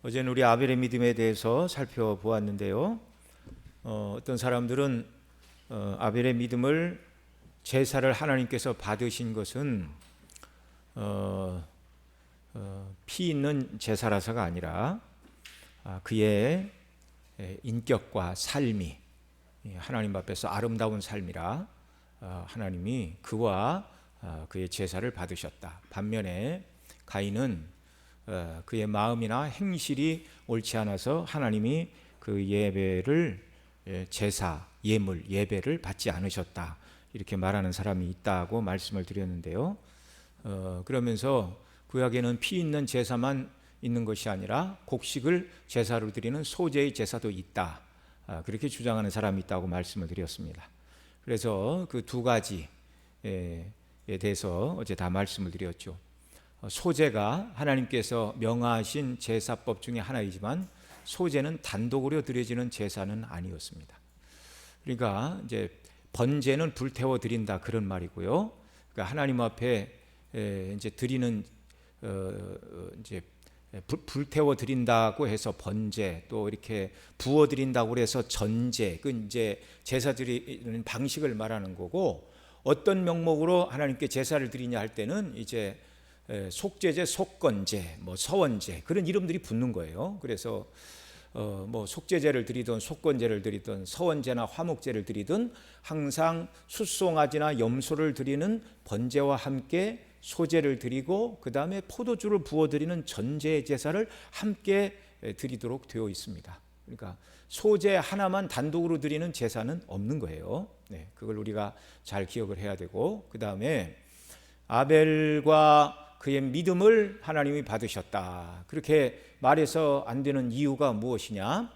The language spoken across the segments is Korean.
어제는 우리 아벨의 믿음에 대해서 살펴보았는데요. 어떤 사람들은 아벨의 믿음을 제사를 하나님께서 받으신 것은 피 있는 제사라서가 아니라 그의 인격과 삶이 하나님 앞에서 아름다운 삶이라 하나님이 그와 그의 제사를 받으셨다. 반면에 가인은 그의 마음이나 행실이 옳지 않아서 하나님이 그 예배를 제사, 예물, 예배를 받지 않으셨다. 이렇게 말하는 사람이 있다고 말씀을 드렸는데요. 그러면서 구약에는 피 있는 제사만 있는 것이 아니라 곡식을 제사로 드리는 소제의 제사도 있다. 그렇게 주장하는 사람이 있다고 말씀을 드렸습니다. 그래서 그 두 가지에 대해서 어제 다 말씀을 드렸죠. 소제가 하나님께서 명하신 제사법 중에 하나이지만 소제는 단독으로 드려지는 제사는 아니었습니다. 그러니까 이제 번제는 불태워 드린다 그런 말이고요. 그러니까 하나님 앞에 이제 드리는 이제 불태워 드린다고 해서 번제, 또 이렇게 부어 드린다고 해서 전제, 그 이제 제사 드리는 방식을 말하는 거고, 어떤 명목으로 하나님께 제사를 드리냐 할 때는 이제 속제제, 속건제, 뭐 서원제 그런 이름들이 붙는 거예요. 그래서 뭐 속제제를 드리든 속건제를 드리든 서원제나 화목제를 드리든 항상 숫송아지나 염소를 드리는 번제와 함께 소제를 드리고 그 다음에 포도주를 부어드리는 전제 제사를 함께 드리도록 되어 있습니다. 그러니까 소제 하나만 단독으로 드리는 제사는 없는 거예요. 그걸 우리가 잘 기억을 해야 되고, 그 다음에 아벨과 그의 믿음을 하나님이 받으셨다. 그렇게 말해서 안 되는 이유가 무엇이냐?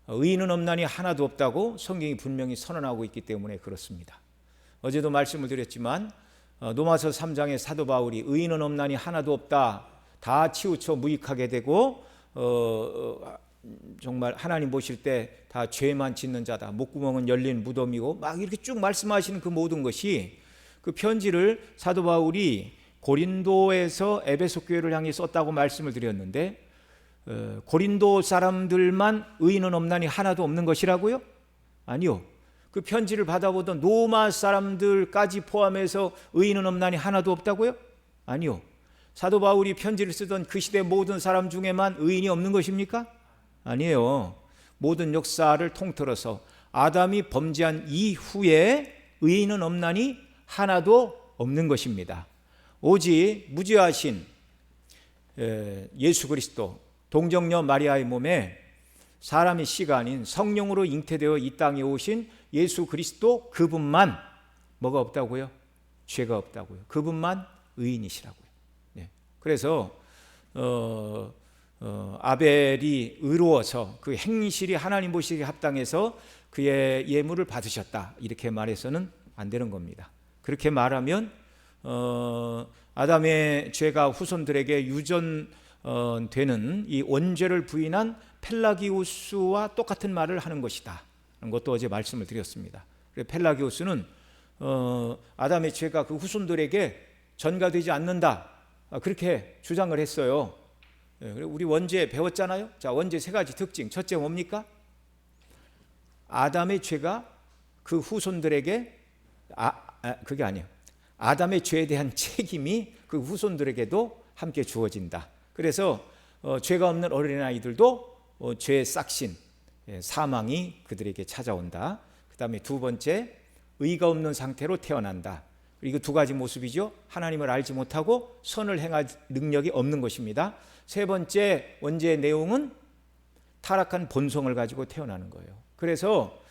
의인은 없나니 하나도 없다고 성경이 분명히 선언하고 있기 때문에 그렇습니다. 어제도 말씀을 드렸지만 로마서 3장의 사도 바울이 의인은 없나니 하나도 없다. 다 치우쳐 무익하게 되고 정말 하나님 보실 때 다 죄만 짓는 자다. 목구멍은 열린 무덤이고 막 이렇게 쭉 말씀하시는 그 모든 것이, 그 편지를 사도 바울이 고린도에서 에베소 교회를 향해 썼다고 말씀을 드렸는데 고린도 사람들만 의인은 없나니 하나도 없는 것이라고요? 아니요. 그 편지를 받아보던 로마 사람들까지 포함해서 의인은 없나니 하나도 없다고요? 아니요. 사도 바울이 편지를 쓰던 그 시대 모든 사람 중에만 의인이 없는 것입니까? 아니에요. 모든 역사를 통틀어서 아담이 범죄한 이후에 의인은 없나니 하나도 없는 것입니다. 오직 무죄하신 예수 그리스도, 동정녀 마리아의 몸에 사람의 씨가 아닌 성령으로 잉태되어 이 땅에 오신 예수 그리스도, 그분만 뭐가 없다고요? 죄가 없다고요. 그분만 의인이시라고요. 그래서 아벨이 의로워서 그 행실이 하나님 보시기에 합당해서 그의 예물을 받으셨다, 이렇게 말해서는 안 되는 겁니다. 그렇게 말하면 아담의 죄가 후손들에게 유전되는 이 원죄를 부인한 펠라기우스와 똑같은 말을 하는 것이다 라는 것도 어제 말씀을 드렸습니다. 펠라기우스는 아담의 죄가 그 후손들에게 전가되지 않는다, 그렇게 주장을 했어요. 우리 원죄 배웠잖아요. 자, 원죄 세 가지 특징. 첫째 뭡니까? 아담의 죄가 그 후손들에게 그게 아니에요. 아담의 죄에 대한 책임이 그 후손들에게도 함께 주어진다. 그래서 죄가 없는 어린아이들도 죄의 싹신, 사망이 그들에게 찾아온다. 그 다음에 두 번째, 의가 없는 상태로 태어난다. 이거 두 가지 모습이죠. 하나님을 알지 못하고 선을 행할 능력이 없는 것입니다. 세 번째 원죄의 내용은 타락한 본성을 가지고 태어나는 거예요. 그래서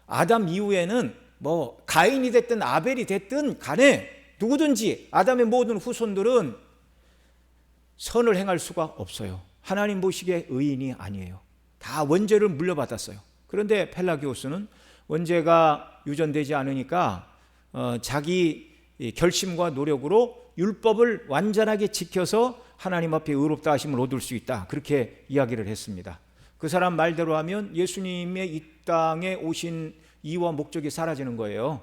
아담 이후에는 뭐 가인이 됐든 아벨이 됐든 간에 누구든지 아담의 모든 후손들은 선을 행할 수가 없어요. 하나님 보시기에 의인이 아니에요. 다 원죄를 물려받았어요. 그런데 펠라기오스는 원죄가 유전되지 않으니까 자기 결심과 노력으로 율법을 완전하게 지켜서 하나님 앞에 의롭다 하심을 얻을 수 있다, 그렇게 이야기를 했습니다. 그 사람 말대로 하면 예수님의 이 땅에 오신 이유와 목적이 사라지는 거예요.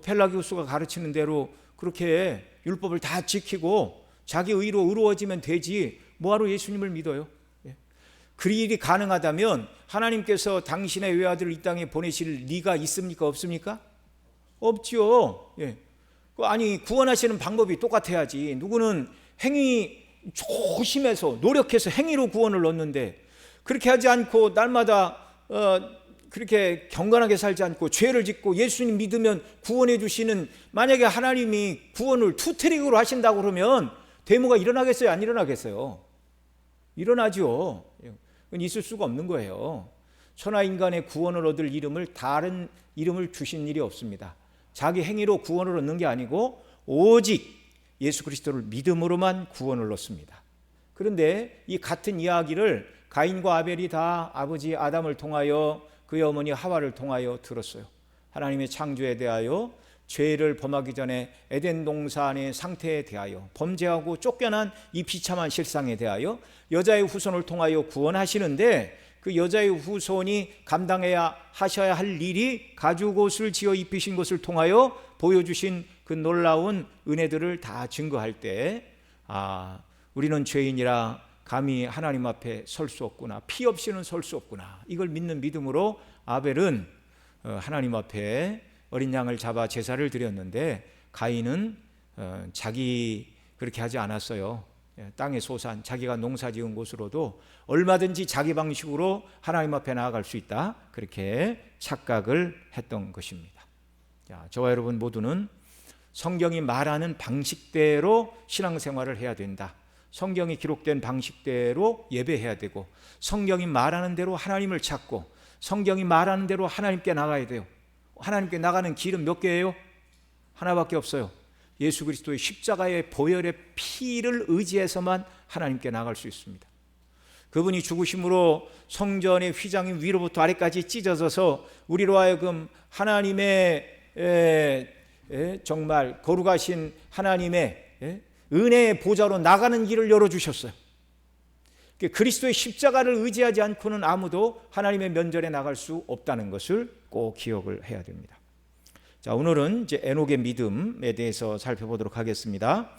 펠라기우스가 가르치는 대로 그렇게 율법을 다 지키고 자기 의로 의로워지면 되지, 뭐하러 예수님을 믿어요? 그 일이 가능하다면 하나님께서 당신의 외아들을 이 땅에 보내실 리가 있습니까? 없습니까? 없지요. 예. 아니, 구원하시는 방법이 똑같아야지. 누구는 행위 조심해서 노력해서 행위로 구원을 얻는데, 그렇게 하지 않고 날마다 그렇게 경건하게 살지 않고 죄를 짓고 예수님 믿으면 구원해 주시는, 만약에 하나님이 구원을 투트릭으로 하신다고 그러면 데모가 일어나겠어요? 안 일어나겠어요? 일어나죠. 그건 있을 수가 없는 거예요. 천하 인간의 구원을 얻을 이름을 다른 이름을 주신 일이 없습니다. 자기 행위로 구원을 얻는 게 아니고 오직 예수 그리스도를 믿음으로만 구원을 얻습니다. 그런데 이 같은 이야기를 가인과 아벨이 다 아버지 아담을 통하여 그의 어머니 하와를 통하여 들었어요. 하나님의 창조에 대하여, 죄를 범하기 전에 에덴 동산의 상태에 대하여, 범죄하고 쫓겨난 이 비참한 실상에 대하여 여자의 후손을 통하여 구원하시는데, 그 여자의 후손이 감당해야 하셔야 할 일이 가죽옷을 지어 입히신 것을 통하여 보여주신 그 놀라운 은혜들을 다 증거할 때, 우리는 죄인이라 감히 하나님 앞에 설 수 없구나, 피 없이는 설 수 없구나, 이걸 믿는 믿음으로 아벨은 하나님 앞에 어린 양을 잡아 제사를 드렸는데, 가인은 자기 그렇게 하지 않았어요. 땅의 소산, 자기가 농사 지은 곳으로도 얼마든지 자기 방식으로 하나님 앞에 나아갈 수 있다, 그렇게 착각을 했던 것입니다. 저와 여러분 모두는 성경이 말하는 방식대로 신앙생활을 해야 된다. 성경이 기록된 방식대로 예배해야 되고, 성경이 말하는 대로 하나님을 찾고, 성경이 말하는 대로 하나님께 나가야 돼요. 하나님께 나가는 길은 몇 개예요? 하나밖에 없어요. 예수 그리스도의 십자가의 보혈의 피를 의지해서만 하나님께 나갈 수 있습니다. 그분이 죽으심으로 성전의 휘장이 위로부터 아래까지 찢어져서 우리로 하여금 하나님의 정말 거룩하신 하나님의 은혜의 보좌로 나가는 길을 열어주셨어요. 그리스도의 십자가를 의지하지 않고는 아무도 하나님의 면전에 나갈 수 없다는 것을 꼭 기억을 해야 됩니다. 자, 오늘은 이제 에녹의 믿음에 대해서 살펴보도록 하겠습니다.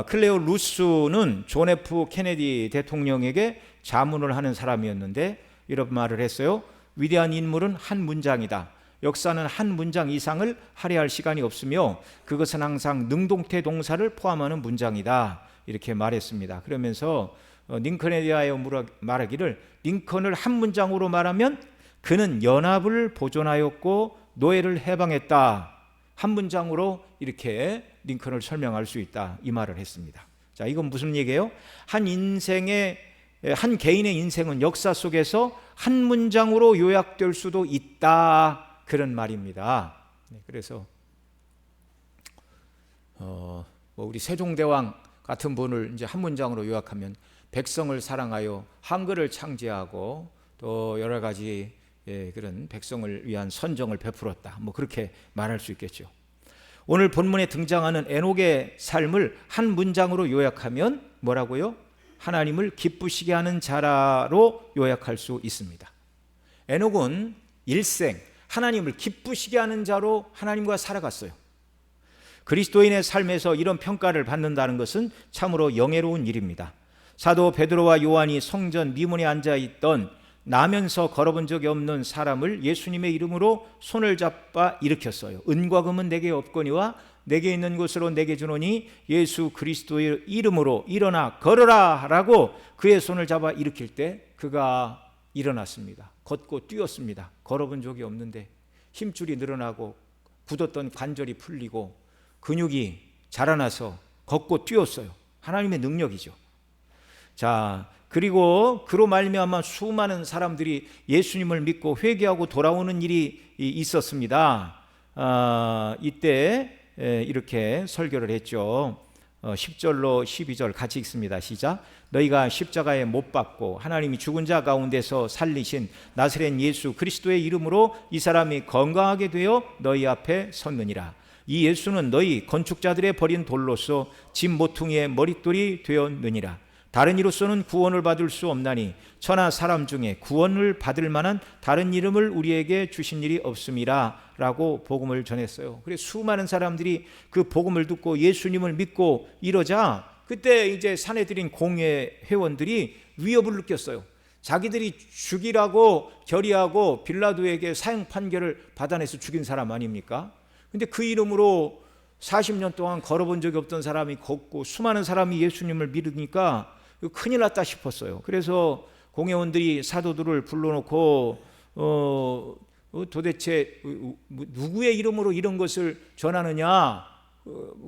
클레오 루스는 존 F 케네디 대통령에게 자문을 하는 사람이었는데 이런 말을 했어요. 위대한 인물은 한 문장이다. 역사는 한 문장 이상을 할애할 시간이 없으며 그것은 항상 능동태 동사를 포함하는 문장이다, 이렇게 말했습니다. 그러면서 링컨에 대하여 말하기를, 링컨을 한 문장으로 말하면 그는 연합을 보존하였고 노예를 해방했다. 한 문장으로 이렇게 링컨을 설명할 수 있다, 이 말을 했습니다. 자, 이건 무슨 얘기예요? 한 개인의 인생은 역사 속에서 한 문장으로 요약될 수도 있다, 그런 말입니다. 그래서 우리 세종대왕 같은 분을 이제 한 문장으로 요약하면, 백성을 사랑하여 한글을 창제하고 또 여러 가지 그런 백성을 위한 선정을 베풀었다, 그렇게 말할 수 있겠죠. 오늘 본문에 등장하는 에녹의 삶을 한 문장으로 요약하면 뭐라고요? 하나님을 기쁘시게 하는 자라로 요약할 수 있습니다. 에녹은 일생 하나님을 기쁘시게 하는 자로 하나님과 살아갔어요. 그리스도인의 삶에서 이런 평가를 받는다는 것은 참으로 영예로운 일입니다. 사도 베드로와 요한이 성전 미문에 앉아있던 나면서 걸어본 적이 없는 사람을 예수님의 이름으로 손을 잡아 일으켰어요. 은과 금은 내게 없거니와 내게 있는 것으로 내게 주노니 예수 그리스도의 이름으로 일어나 걸어라 라고 그의 손을 잡아 일으킬 때 그가 일어났습니다. 걷고 뛰었습니다. 걸어본 적이 없는데 힘줄이 늘어나고 굳었던 관절이 풀리고 근육이 자라나서 걷고 뛰었어요. 하나님의 능력이죠. 자, 그리고 그로 말미암아 수많은 사람들이 예수님을 믿고 회개하고 돌아오는 일이 있었습니다. 이때 이렇게 설교를 했죠. 10절로 12절 같이 읽습니다. 시작. 너희가 십자가에 못 박고 하나님이 죽은 자 가운데서 살리신 나사렛 예수 그리스도의 이름으로 이 사람이 건강하게 되어 너희 앞에 섰느니라. 이 예수는 너희 건축자들의 버린 돌로서 집 모퉁이의 머릿돌이 되었느니라. 다른 이로서는 구원을 받을 수 없나니 천하 사람 중에 구원을 받을 만한 다른 이름을 우리에게 주신 일이 없음이라 라고 복음을 전했어요. 그래서 수많은 사람들이 그 복음을 듣고 예수님을 믿고 이러자 그때 이제 사내들인 공회 회원들이 위협을 느꼈어요. 자기들이 죽이라고 결의하고 빌라도에게 사형 판결을 받아내서 죽인 사람 아닙니까? 근데 그 이름으로 40년 동안 걸어본 적이 없던 사람이 걷고 수많은 사람이 예수님을 믿으니까 큰일 났다 싶었어요. 그래서 공회원들이 사도들을 불러놓고 도대체 누구의 이름으로 이런 것을 전하느냐,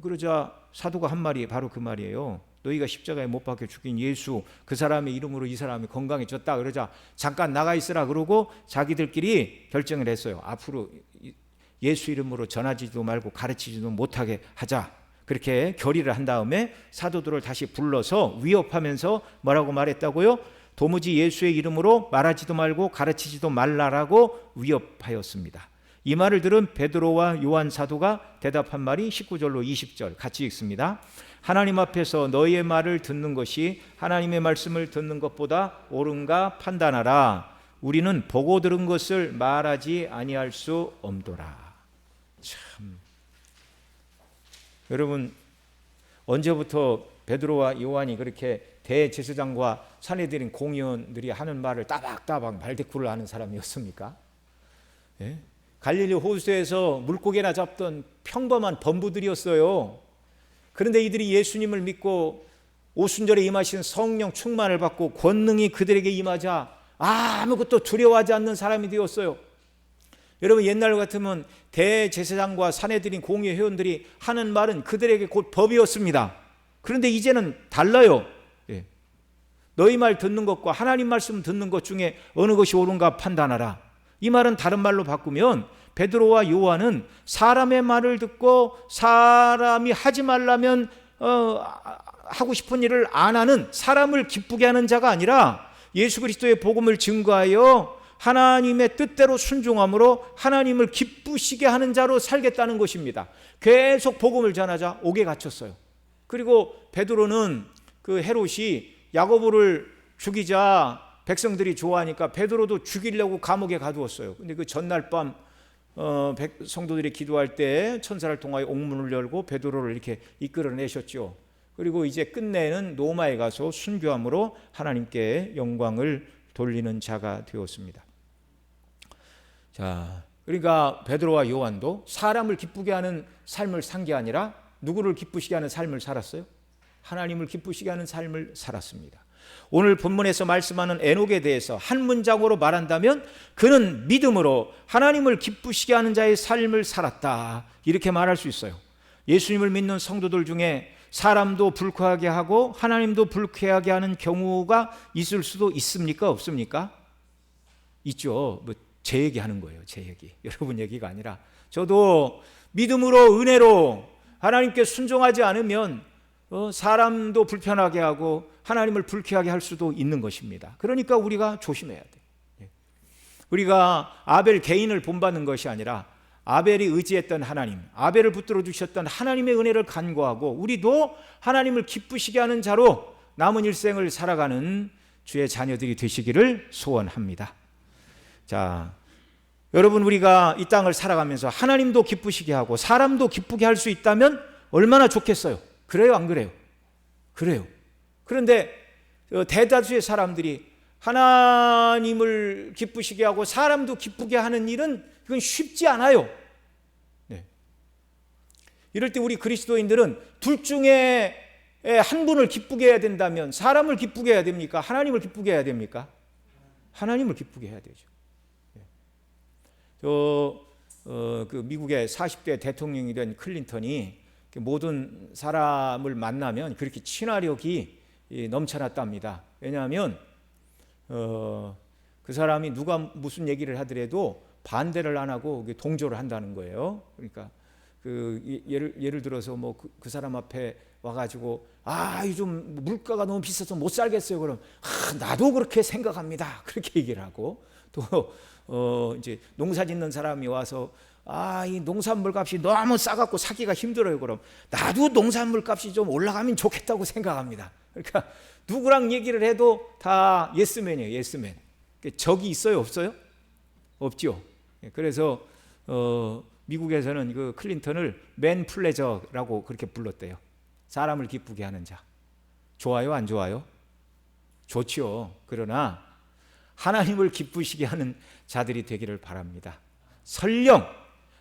그러자 사도가 한 말이 바로 그 말이에요. 너희가 십자가에 못 박혀 죽인 예수, 그 사람의 이름으로 이 사람이 건강해졌다. 그러자 잠깐 나가 있으라 그러고 자기들끼리 결정을 했어요. 앞으로 예수 이름으로 전하지도 말고 가르치지도 못하게 하자. 그렇게 결의를 한 다음에 사도들을 다시 불러서 위협하면서 뭐라고 말했다고요? 도무지 예수의 이름으로 말하지도 말고 가르치지도 말라라고 위협하였습니다. 이 말을 들은 베드로와 요한 사도가 대답한 말이 19절로 20절 같이 읽습니다. 하나님 앞에서 너희의 말을 듣는 것이 하나님의 말씀을 듣는 것보다 옳은가 판단하라. 우리는 보고 들은 것을 말하지 아니할 수 없도다. 참, 여러분, 언제부터 베드로와 요한이 그렇게 대제사장과 산헤드린 공의원들이 하는 말을 따박따박 말대꾸를 하는 사람이었습니까? 예? 갈릴리 호수에서 물고기나 잡던 평범한 범부들이었어요. 그런데 이들이 예수님을 믿고 오순절에 임하신 성령 충만을 받고 권능이 그들에게 임하자 아무것도 두려워하지 않는 사람이 되었어요. 여러분, 옛날 같으면 대제사장과 산헤드린 공의 회원들이 하는 말은 그들에게 곧 법이었습니다. 그런데 이제는 달라요. 예. 너희 말 듣는 것과 하나님 말씀 듣는 것 중에 어느 것이 옳은가 판단하라. 이 말은 다른 말로 바꾸면 베드로와 요한은 사람의 말을 듣고 사람이 하지 말라면 하고 싶은 일을 안 하는, 사람을 기쁘게 하는 자가 아니라 예수 그리스도의 복음을 증거하여 하나님의 뜻대로 순종함으로 하나님을 기쁘시게 하는 자로 살겠다는 것입니다. 계속 복음을 전하자 옥에 갇혔어요. 그리고 베드로는 그 헤롯이 야고보를 죽이자 백성들이 좋아하니까 베드로도 죽이려고 감옥에 가두었어요. 근데 그 전날 밤 성도들이 기도할 때 천사를 통하여 옥문을 열고 베드로를 이렇게 이끌어내셨죠. 그리고 이제 끝내는 로마에 가서 순교함으로 하나님께 영광을 돌리는 자가 되었습니다. 자, 그러니까 베드로와 요한도 사람을 기쁘게 하는 삶을 산 게 아니라 누구를 기쁘시게 하는 삶을 살았어요? 하나님을 기쁘시게 하는 삶을 살았습니다. 오늘 본문에서 말씀하는 에녹에 대해서 한 문장으로 말한다면 그는 믿음으로 하나님을 기쁘시게 하는 자의 삶을 살았다, 이렇게 말할 수 있어요. 예수님을 믿는 성도들 중에 사람도 불쾌하게 하고 하나님도 불쾌하게 하는 경우가 있을 수도 있습니까? 없습니까? 있죠. 제 얘기하는 거예요. 제 얘기. 여러분 얘기가 아니라 저도 믿음으로 은혜로 하나님께 순종하지 않으면 사람도 불편하게 하고 하나님을 불쾌하게 할 수도 있는 것입니다. 그러니까 우리가 조심해야 돼요. 우리가 아벨 개인을 본받는 것이 아니라 아벨이 의지했던 하나님, 아벨을 붙들어 주셨던 하나님의 은혜를 간구하고 우리도 하나님을 기쁘시게 하는 자로 남은 일생을 살아가는 주의 자녀들이 되시기를 소원합니다. 자, 여러분, 우리가 이 땅을 살아가면서 하나님도 기쁘시게 하고 사람도 기쁘게 할 수 있다면 얼마나 좋겠어요. 그래요, 안 그래요? 그래요. 그런데 대다수의 사람들이 하나님을 기쁘시게 하고 사람도 기쁘게 하는 일은 그건 쉽지 않아요. 네. 이럴 때 우리 그리스도인들은 둘 중에 한 분을 기쁘게 해야 된다면 사람을 기쁘게 해야 됩니까? 하나님을 기쁘게 해야 됩니까? 하나님을 기쁘게 해야 되죠. 네. 그 미국의 40대 대통령이 된 클린턴이 모든 사람을 만나면 그렇게 친화력이 넘쳐났답니다. 왜냐하면 그 사람이 누가 무슨 얘기를 하더라도 반대를 안 하고 동조를 한다는 거예요. 그러니까 예를 들어서 뭐 그 사람 앞에 와가지고 요즘 물가가 너무 비싸서 못 살겠어요. 그럼 나도 그렇게 생각합니다. 그렇게 얘기를 하고 또 이제 농사 짓는 사람이 와서 이 농산물 값이 너무 싸갖고 사기가 힘들어요. 그럼 나도 농산물 값이 좀 올라가면 좋겠다고 생각합니다. 그러니까 누구랑 얘기를 해도 다 예스맨이에요. 예스맨. 적이 있어요? 없어요? 없죠. 그래서 미국에서는 그 클린턴을 맨 플레저라고 그렇게 불렀대요. 사람을 기쁘게 하는 자. 좋아요? 안 좋아요? 좋지요. 그러나 하나님을 기쁘시게 하는 자들이 되기를 바랍니다. 설령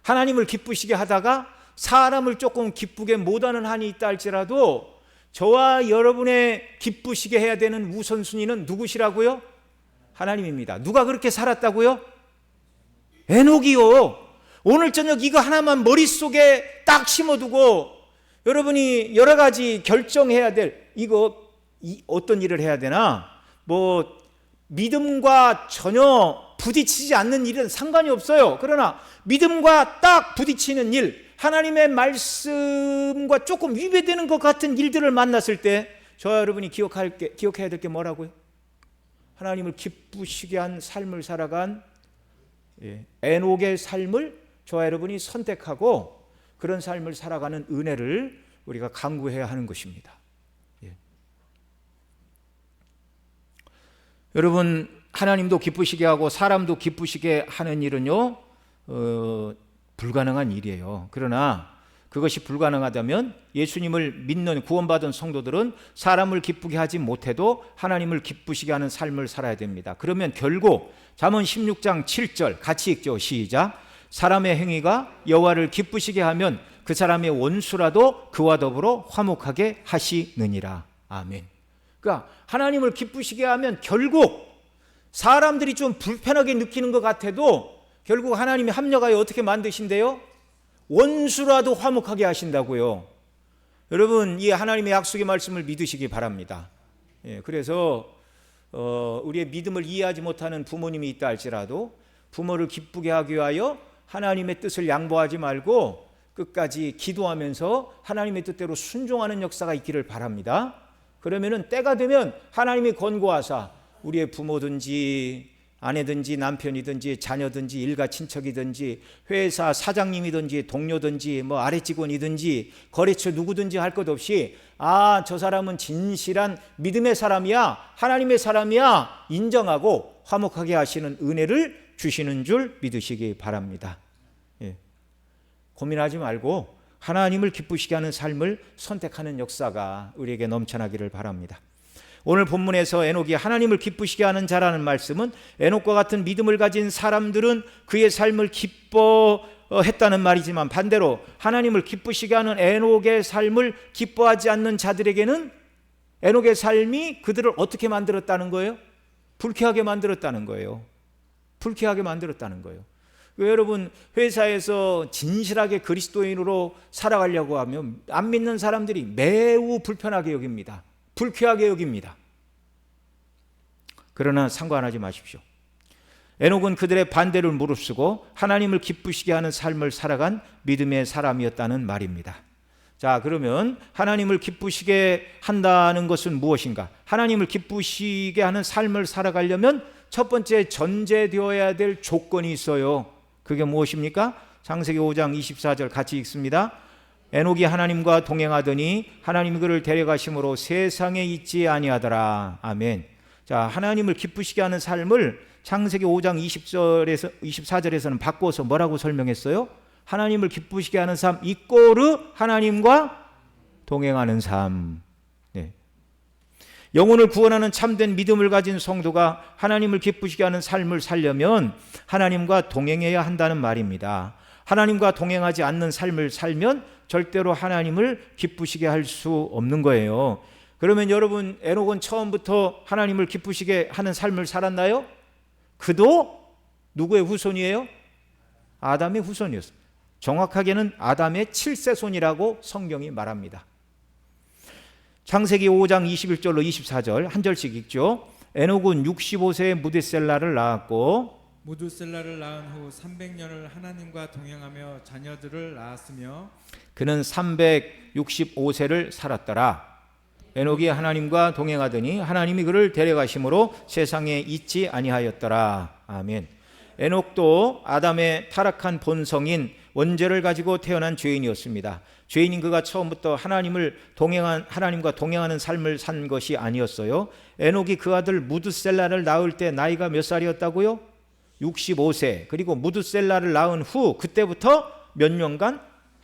하나님을 기쁘시게 하다가 사람을 조금 기쁘게 못하는 한이 있다 할지라도 저와 여러분의 기쁘시게 해야 되는 우선순위는 누구시라고요? 하나님입니다. 누가 그렇게 살았다고요? 에녹이요. 오늘 저녁 이거 하나만 머릿속에 딱 심어두고 여러분이 여러 가지 결정해야 될 어떤 일을 해야 되나? 믿음과 전혀 부딪히지 않는 일은 상관이 없어요. 그러나 믿음과 딱 부딪히는 일, 하나님의 말씀과 조금 위배되는 것 같은 일들을 만났을 때 저와 여러분이 기억해야 될 게 뭐라고요? 하나님을 기쁘시게 한 삶을 살아간 에녹의 삶을 저와 여러분이 선택하고 그런 삶을 살아가는 은혜를 우리가 강구해야 하는 것입니다. 여러분, 하나님도 기쁘시게 하고 사람도 기쁘시게 하는 일은요, 불가능한 일이에요. 그러나 그것이 불가능하다면 예수님을 믿는 구원받은 성도들은 사람을 기쁘게 하지 못해도 하나님을 기쁘시게 하는 삶을 살아야 됩니다. 그러면 결국 잠언 16장 7절 같이 읽죠. 시작. 사람의 행위가 여호와를 기쁘시게 하면 그 사람의 원수라도 그와 더불어 화목하게 하시느니라. 아멘. 그러니까 하나님을 기쁘시게 하면 결국 사람들이 좀 불편하게 느끼는 것 같아도 결국 하나님이 합력하여 어떻게 만드신대요? 원수라도 화목하게 하신다고요. 여러분, 이 하나님의 약속의 말씀을 믿으시기 바랍니다. 그래서 우리의 믿음을 이해하지 못하는 부모님이 있다 할지라도 부모를 기쁘게 하기 위하여 하나님의 뜻을 양보하지 말고 끝까지 기도하면서 하나님의 뜻대로 순종하는 역사가 있기를 바랍니다. 그러면은 때가 되면 하나님이 권고하사 우리의 부모든지 아내든지 남편이든지 자녀든지 일가 친척이든지 회사 사장님이든지 동료든지 아래 직원이든지 거래처 누구든지 할 것 없이 저 사람은 진실한 믿음의 사람이야, 하나님의 사람이야 인정하고 화목하게 하시는 은혜를 주시는 줄 믿으시기 바랍니다. 고민하지 말고 하나님을 기쁘시게 하는 삶을 선택하는 역사가 우리에게 넘쳐나기를 바랍니다. 오늘 본문에서 에녹이 하나님을 기쁘시게 하는 자라는 말씀은 에녹과 같은 믿음을 가진 사람들은 그의 삶을 기뻐했다는 말이지만 반대로 하나님을 기쁘시게 하는 에녹의 삶을 기뻐하지 않는 자들에게는 에녹의 삶이 그들을 어떻게 만들었다는 거예요? 불쾌하게 만들었다는 거예요. 불쾌하게 만들었다는 거예요. 여러분, 회사에서 진실하게 그리스도인으로 살아가려고 하면 안 믿는 사람들이 매우 불편하게 여깁니다. 불쾌하게 여깁니다. 그러나 상관하지 마십시오. 에녹은 그들의 반대를 무릅쓰고 하나님을 기쁘시게 하는 삶을 살아간 믿음의 사람이었다는 말입니다. 자, 그러면 하나님을 기쁘시게 한다는 것은 무엇인가? 하나님을 기쁘시게 하는 삶을 살아가려면 첫 번째 전제되어야 될 조건이 있어요. 그게 무엇입니까? 창세기 5장 24절 같이 읽습니다. 에녹이 하나님과 동행하더니 하나님이 그를 데려가심으로 세상에 있지 아니하더라. 아멘. 자, 하나님을 기쁘시게 하는 삶을 창세기 5장 24절에서는 바꿔서 뭐라고 설명했어요? 하나님을 기쁘시게 하는 삶 이꼬르 하나님과 동행하는 삶. 영혼을 구원하는 참된 믿음을 가진 성도가 하나님을 기쁘시게 하는 삶을 살려면 하나님과 동행해야 한다는 말입니다. 하나님과 동행하지 않는 삶을 살면 절대로 하나님을 기쁘시게 할 수 없는 거예요. 그러면 여러분, 에녹은 처음부터 하나님을 기쁘시게 하는 삶을 살았나요? 그도 누구의 후손이에요? 아담의 후손이었어요. 정확하게는 아담의 7세손이라고 성경이 말합니다. 창세기 5장 21절로 24절 한 절씩 읽죠. 에녹은 65세에 무드셀라를 낳았고 무드셀라를 낳은 후 300년을 하나님과 동행하며 자녀들을 낳았으며 그는 365세를 살았더라. 에녹이 하나님과 동행하더니 하나님이 그를 데려가심으로 세상에 있지 아니하였더라. 아멘. 에녹도 아담의 타락한 본성인 원죄를 가지고 태어난 죄인이었습니다. 죄인인 그가 처음부터 하나님과 동행하는 삶을 산 것이 아니었어요. 에녹이 그 아들 무드셀라를 낳을 때 나이가 몇 살이었다고요? 65세. 그리고 무드셀라를 낳은 후 그때부터 몇 년간?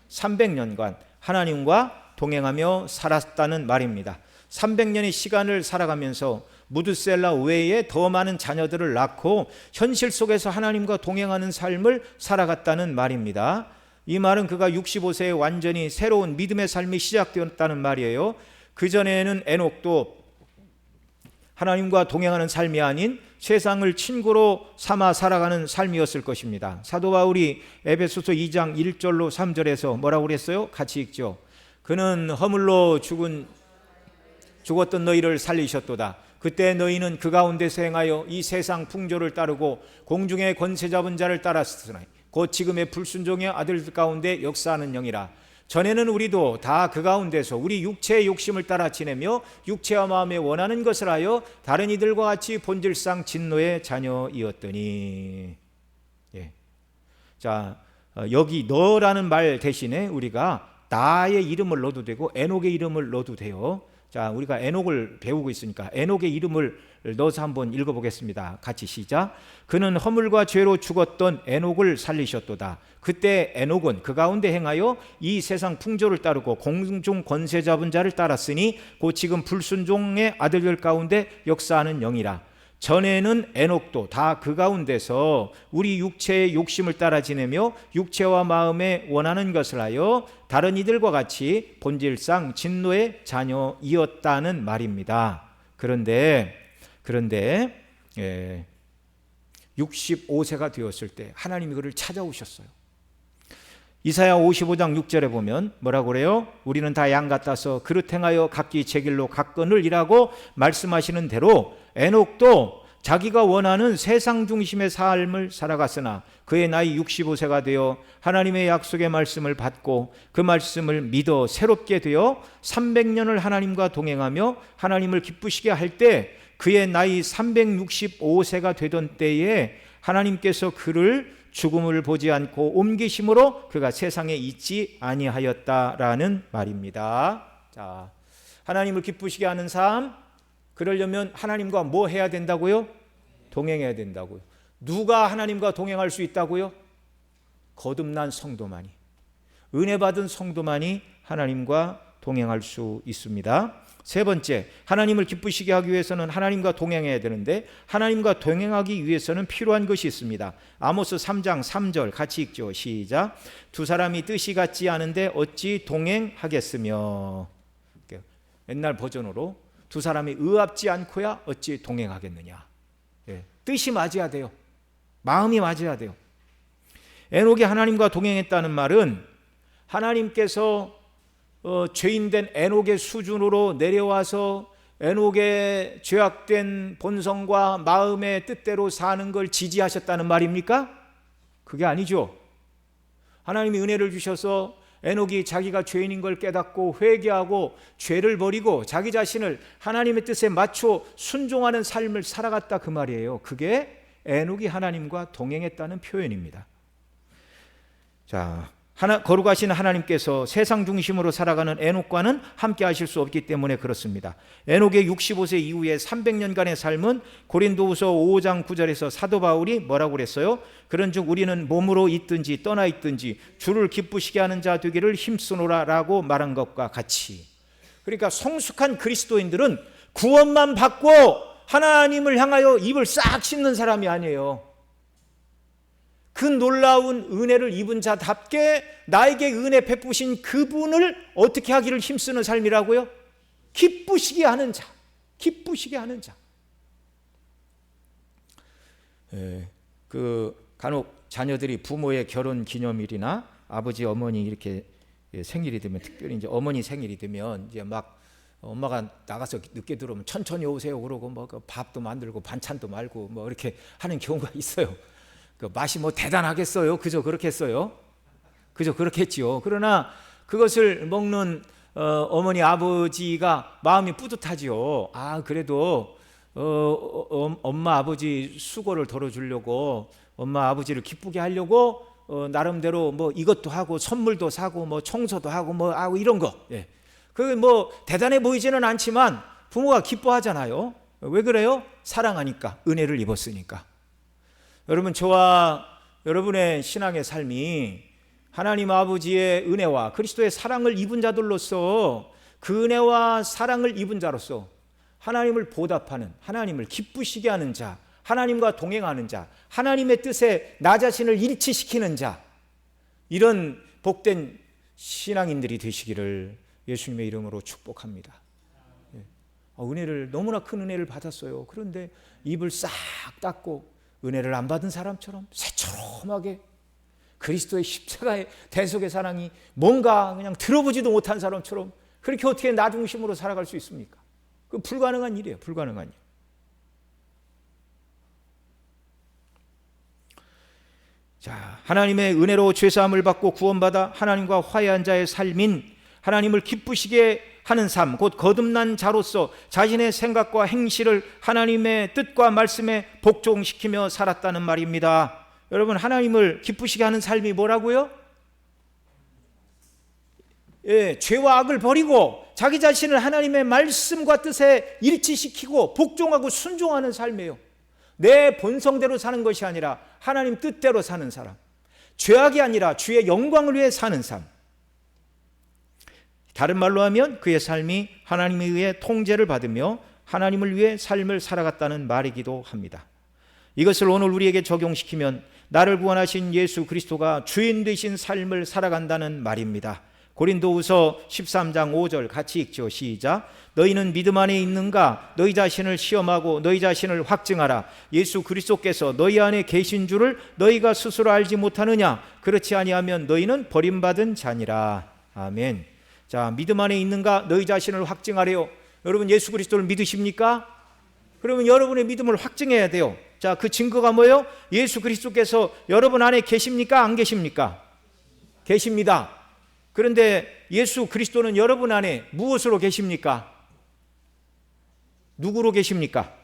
300년간 하나님과 동행하며 살았다는 말입니다. 300년의 시간을 살아가면서 무드셀라 외에 더 많은 자녀들을 낳고 현실 속에서 하나님과 동행하는 삶을 살아갔다는 말입니다. 이 말은 그가 65세에 완전히 새로운 믿음의 삶이 시작되었다는 말이에요. 그전에는 에녹도 하나님과 동행하는 삶이 아닌 세상을 친구로 삼아 살아가는 삶이었을 것입니다. 사도 바울이 에베소서 2장 1절로 3절에서 뭐라고 그랬어요? 같이 읽죠. 그는 허물로 죽었던 너희를 살리셨도다. 그때 너희는 그 가운데서 행하여 이 세상 풍조를 따르고 공중의 권세 잡은 자를 따랐으나 곧 지금의 불순종의 아들들 가운데 역사하는 영이라. 전에는 우리도 다 그 가운데서 우리 육체의 욕심을 따라 지내며 육체와 마음에 원하는 것을 하여 다른 이들과 같이 본질상 진노의 자녀이었더니. 자, 여기 너라는 말 대신에 우리가 나의 이름을 넣어도 되고 에녹의 이름을 넣어도 돼요. 자, 우리가 에녹을 배우고 있으니까 에녹의 이름을 넣어서 한번 읽어보겠습니다. 같이 시작. 그는 허물과 죄로 죽었던 에녹을 살리셨도다. 그때 에녹은 그 가운데 행하여 이 세상 풍조를 따르고 공중 권세 잡은 자를 따랐으니 곧 지금 불순종의 아들들 가운데 역사하는 영이라. 전에는 에녹도 다 그 가운데서 우리 육체의 욕심을 따라 지내며 육체와 마음에 원하는 것을 하여 다른 이들과 같이 본질상 진노의 자녀이었다는 말입니다. 그런데 65세가 되었을 때 하나님이 그를 찾아오셨어요. 이사야 55장 6절에 보면 뭐라고 그래요? 우리는 다 양 같아서 그릇 행하여 각기 제 길로 갔거늘이라고 말씀하시는 대로 에녹도 자기가 원하는 세상 중심의 삶을 살아갔으나 그의 나이 65세가 되어 하나님의 약속의 말씀을 받고 그 말씀을 믿어 새롭게 되어 300년을 하나님과 동행하며 하나님을 기쁘시게 할 때 그의 나이 365세가 되던 때에 하나님께서 그를 죽음을 보지 않고 옮기심으로 그가 세상에 있지 아니하였다라는 말입니다. 자, 하나님을 기쁘시게 하는 삶, 그러려면 하나님과 뭐 해야 된다고요? 동행해야 된다고요. 누가 하나님과 동행할 수 있다고요? 거듭난 성도만이, 은혜 받은 성도만이 하나님과 동행할 수 있습니다. 세 번째, 하나님을 기쁘시게 하기 위해서는 하나님과 동행해야 되는데 하나님과 동행하기 위해서는 필요한 것이 있습니다. 아모스 3장 3절 같이 읽죠. 시작. 두 사람이 뜻이 같지 않은데 어찌 동행하겠으며. 옛날 버전으로 두 사람이 의합지 않고야 어찌 동행하겠느냐. 뜻이 맞아야 돼요. 마음이 맞아야 돼요. 에녹이 하나님과 동행했다는 말은 하나님께서 죄인된 에녹의 수준으로 내려와서 에녹의 죄악된 본성과 마음의 뜻대로 사는 걸 지지하셨다는 말입니까? 그게 아니죠. 하나님이 은혜를 주셔서 에녹이 자기가 죄인인 걸 깨닫고 회개하고 죄를 버리고 자기 자신을 하나님의 뜻에 맞춰 순종하는 삶을 살아갔다 그 말이에요. 그게 에녹이 하나님과 동행했다는 표현입니다. 자, 거룩하신 하나님께서 세상 중심으로 살아가는 에녹과는 함께 하실 수 없기 때문에 그렇습니다. 에녹의 65세 이후에 300년간의 삶은 고린도후서 5장 9절에서 사도 바울이 뭐라고 그랬어요? 그런즉 우리는 몸으로 있든지 떠나 있든지 주를 기쁘시게 하는 자 되기를 힘쓰노라라고 말한 것과 같이. 그러니까 성숙한 그리스도인들은 구원만 받고 하나님을 향하여 입을 싹 씻는 사람이 아니에요. 그 놀라운 은혜를 입은 자답게 나에게 은혜 베푸신 그분을 어떻게 하기를 힘쓰는 삶이라고요? 기쁘시게 하는 자, 기쁘시게 하는 자. 그 간혹 자녀들이 부모의 결혼 기념일이나 아버지 어머니 이렇게 생일이 되면, 특별히 이제 어머니 생일이 되면 이제 막 엄마가 나가서 늦게 들어오면 천천히 오세요 그러고 뭐 밥도 만들고 반찬도 말고 뭐 이렇게 하는 경우가 있어요. 그 맛이 뭐 대단하겠어요? 그저 그렇게 했어요? 그저 그렇겠지요. 그러나 그것을 먹는 어머니 아버지가 마음이 뿌듯하지요. 아, 그래도 엄마 아버지 수고를 덜어주려고, 엄마 아버지를 기쁘게 하려고 나름대로 뭐 이것도 하고 선물도 사고 뭐 청소도 하고 뭐 하고 이런 거. 예. 그게 뭐 대단해 보이지는 않지만 부모가 기뻐하잖아요. 왜 그래요? 사랑하니까, 은혜를 입었으니까. 여러분, 저와 여러분의 신앙의 삶이 하나님 아버지의 은혜와 그리스도의 사랑을 입은 자들로서, 그 은혜와 사랑을 입은 자로서 하나님을 보답하는, 하나님을 기쁘시게 하는 자, 하나님과 동행하는 자, 하나님의 뜻에 나 자신을 일치시키는 자, 이런 복된 신앙인들이 되시기를 예수님의 이름으로 축복합니다. 은혜를, 너무나 큰 은혜를 받았어요. 그런데 입을 싹 닫고 은혜를 안 받은 사람처럼 새초롬하게 그리스도의 십자가의 대속의 사랑이 뭔가 그냥 들어보지도 못한 사람처럼 그렇게 어떻게 나 중심으로 살아갈 수 있습니까? 그 불가능한 일이에요. 불가능한 일. 자, 하나님의 은혜로 죄사함을 받고 구원받아 하나님과 화해한 자의 삶인 하나님을 기쁘시게 하는 삶, 곧 거듭난 자로서 자신의 생각과 행실을 하나님의 뜻과 말씀에 복종시키며 살았다는 말입니다. 여러분, 하나님을 기쁘시게 하는 삶이 뭐라고요? 죄와 악을 버리고 자기 자신을 하나님의 말씀과 뜻에 일치시키고 복종하고 순종하는 삶이에요. 내 본성대로 사는 것이 아니라 하나님 뜻대로 사는 사람, 죄악이 아니라 주의 영광을 위해 사는 삶. 다른 말로 하면 그의 삶이 하나님에 의해 통제를 받으며 하나님을 위해 삶을 살아갔다는 말이기도 합니다. 이것을 오늘 우리에게 적용시키면 나를 구원하신 예수 그리스도가 주인 되신 삶을 살아간다는 말입니다. 고린도후서 13장 5절 같이 읽죠. 시작. 너희는 믿음 안에 있는가? 너희 자신을 시험하고 너희 자신을 확증하라. 예수 그리스도께서 너희 안에 계신 줄을 너희가 스스로 알지 못하느냐? 그렇지 아니하면 너희는 버림받은 자니라. 아멘. 자, 믿음 안에 있는가? 너희 자신을 확증하래요. 여러분, 예수 그리스도를 믿으십니까? 그러면 여러분의 믿음을 확증해야 돼요. 자, 그 증거가 뭐예요? 예수 그리스도께서 여러분 안에 계십니까? 안 계십니까? 계십니다. 그런데 예수 그리스도는 여러분 안에 무엇으로 계십니까? 누구로 계십니까?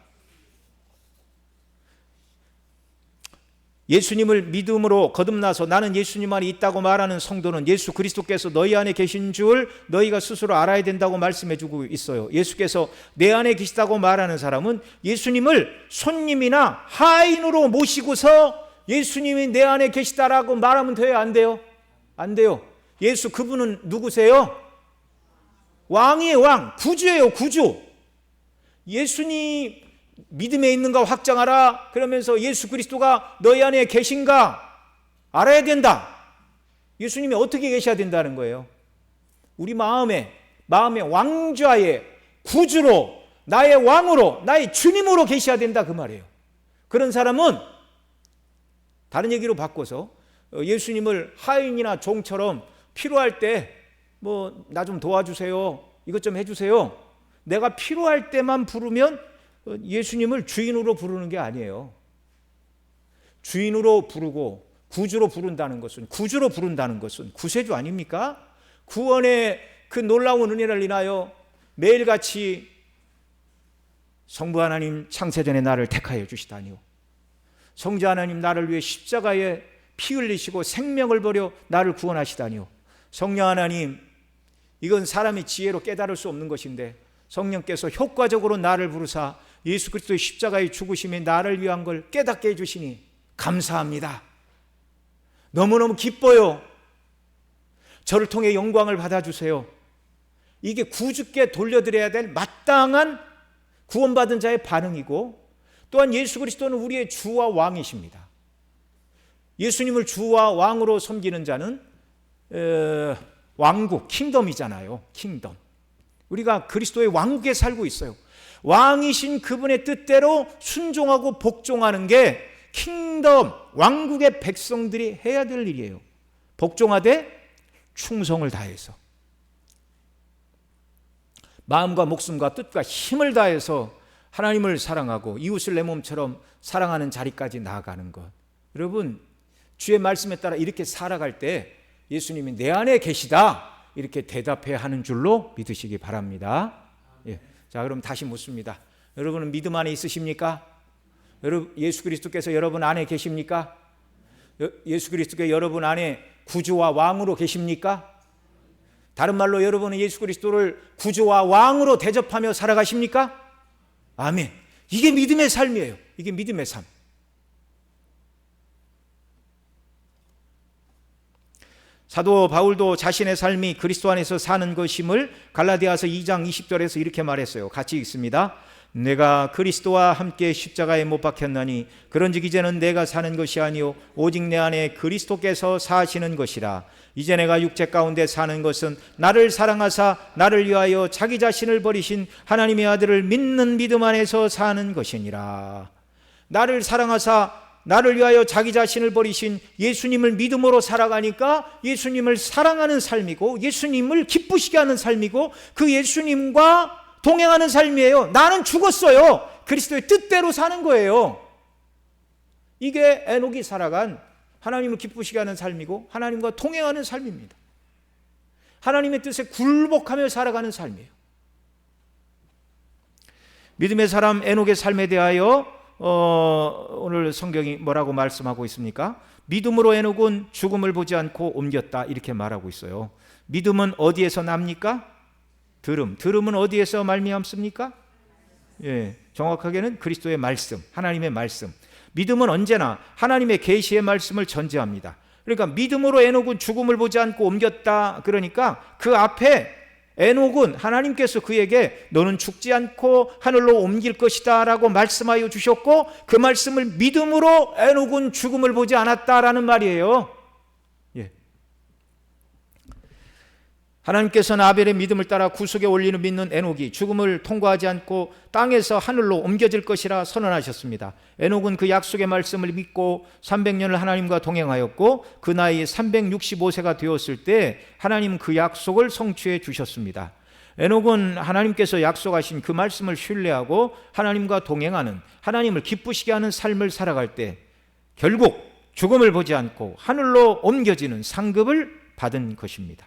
예수님을 믿음으로 거듭나서 나는 예수님 안에 있다고 말하는 성도는 예수 그리스도께서 너희 안에 계신 줄 너희가 스스로 알아야 된다고 말씀해 주고 있어요. 예수께서 내 안에 계시다고 말하는 사람은 예수님을 손님이나 하인으로 모시고서 예수님이 내 안에 계시다라고 말하면 돼요? 안 돼요? 안 돼요. 예수 그분은 누구세요? 왕이에요. 왕. 구주예요. 구주. 예수님 믿음에 있는가 확장하라. 그러면서 예수 그리스도가 너희 안에 계신가 알아야 된다. 예수님이 어떻게 계셔야 된다는 거예요? 우리 마음의 왕좌의 구주로, 나의 왕으로, 나의 주님으로 계셔야 된다 그 말이에요. 그런 사람은 다른 얘기로 바꿔서 예수님을 하인이나 종처럼 필요할 때 뭐 나 좀 도와주세요, 이것 좀 해주세요, 내가 필요할 때만 부르면 예수님을 주인으로 부르는 게 아니에요. 주인으로 부르고 구주로 부른다는 것은, 구주로 부른다는 것은 구세주 아닙니까? 구원의 그 놀라운 은혜를 인하여 매일같이 성부 하나님 창세전에 나를 택하여 주시다니요, 성자 하나님 나를 위해 십자가에 피 흘리시고 생명을 버려 나를 구원하시다니요, 성령 하나님, 이건 사람의 지혜로 깨달을 수 없는 것인데 성령께서 효과적으로 나를 부르사 예수 그리스도의 십자가의 죽으심이 나를 위한 걸 깨닫게 해주시니 감사합니다. 너무너무 기뻐요. 저를 통해 영광을 받아주세요. 이게 구주께 돌려드려야 될 마땅한 구원받은 자의 반응이고, 또한 예수 그리스도는 우리의 주와 왕이십니다. 예수님을 주와 왕으로 섬기는 자는 왕국, 킹덤이잖아요. 킹덤. 우리가 그리스도의 왕국에 살고 있어요. 왕이신 그분의 뜻대로 순종하고 복종하는 게 킹덤, 왕국의 백성들이 해야 될 일이에요. 복종하되 충성을 다해서, 마음과 목숨과 뜻과 힘을 다해서 하나님을 사랑하고 이웃을 내 몸처럼 사랑하는 자리까지 나아가는 것. 여러분, 주의 말씀에 따라 이렇게 살아갈 때 예수님이 내 안에 계시다 이렇게 대답해야 하는 줄로 믿으시기 바랍니다. 예. 자, 그럼 다시 묻습니다. 여러분은 믿음 안에 있으십니까? 예수 그리스도께서 여러분 안에 계십니까? 예수 그리스도께서 여러분 안에 구주와 왕으로 계십니까? 다른 말로 여러분은 예수 그리스도를 구주와 왕으로 대접하며 살아가십니까? 아멘. 이게 믿음의 삶이에요. 이게 믿음의 삶. 사도 바울도 자신의 삶이 그리스도 안에서 사는 것임을 갈라디아서 2장 20절에서 이렇게 말했어요. 같이 읽습니다. 내가 그리스도와 함께 십자가에 못 박혔나니 그런즉 이제는 내가 사는 것이 아니요 오직 내 안에 그리스도께서 사시는 것이라. 이제 내가 육체 가운데 사는 것은 나를 사랑하사 나를 위하여 자기 자신을 버리신 하나님의 아들을 믿는 믿음 안에서 사는 것이니라. 나를 사랑하사 나를 위하여 자기 자신을 버리신 예수님을 믿음으로 살아가니까 예수님을 사랑하는 삶이고 예수님을 기쁘시게 하는 삶이고 그 예수님과 동행하는 삶이에요. 나는 죽었어요. 그리스도의 뜻대로 사는 거예요. 이게 에녹이 살아간 하나님을 기쁘시게 하는 삶이고 하나님과 동행하는 삶입니다. 하나님의 뜻에 굴복하며 살아가는 삶이에요. 믿음의 사람 에녹의 삶에 대하여 오늘 성경이 뭐라고 말씀하고 있습니까? 믿음으로 에녹은 죽음을 보지 않고 옮겼다 이렇게 말하고 있어요. 믿음은 어디에서 납니까? 들음은 어디에서 말미암습니까? 예, 정확하게는 그리스도의 말씀, 하나님의 말씀. 믿음은 언제나 하나님의 계시의 말씀을 전제합니다. 그러니까 믿음으로 에녹은 죽음을 보지 않고 옮겼다. 그러니까 그 앞에 에녹은 하나님께서 그에게 너는 죽지 않고 하늘로 옮길 것이다 라고 말씀하여 주셨고 그 말씀을 믿음으로 에녹은 죽음을 보지 않았다라는 말이에요. 예. 하나님께서는 아벨의 믿음을 따라 구속에 올리는 믿는 에녹이 죽음을 통과하지 않고 땅에서 하늘로 옮겨질 것이라 선언하셨습니다. 에녹은 그 약속의 말씀을 믿고 300년을 하나님과 동행하였고 그 나이 365세가 되었을 때 하나님은 그 약속을 성취해 주셨습니다. 에녹은 하나님께서 약속하신 그 말씀을 신뢰하고 하나님과 동행하는 하나님을 기쁘시게 하는 삶을 살아갈 때 결국 죽음을 보지 않고 하늘로 옮겨지는 상급을 받은 것입니다.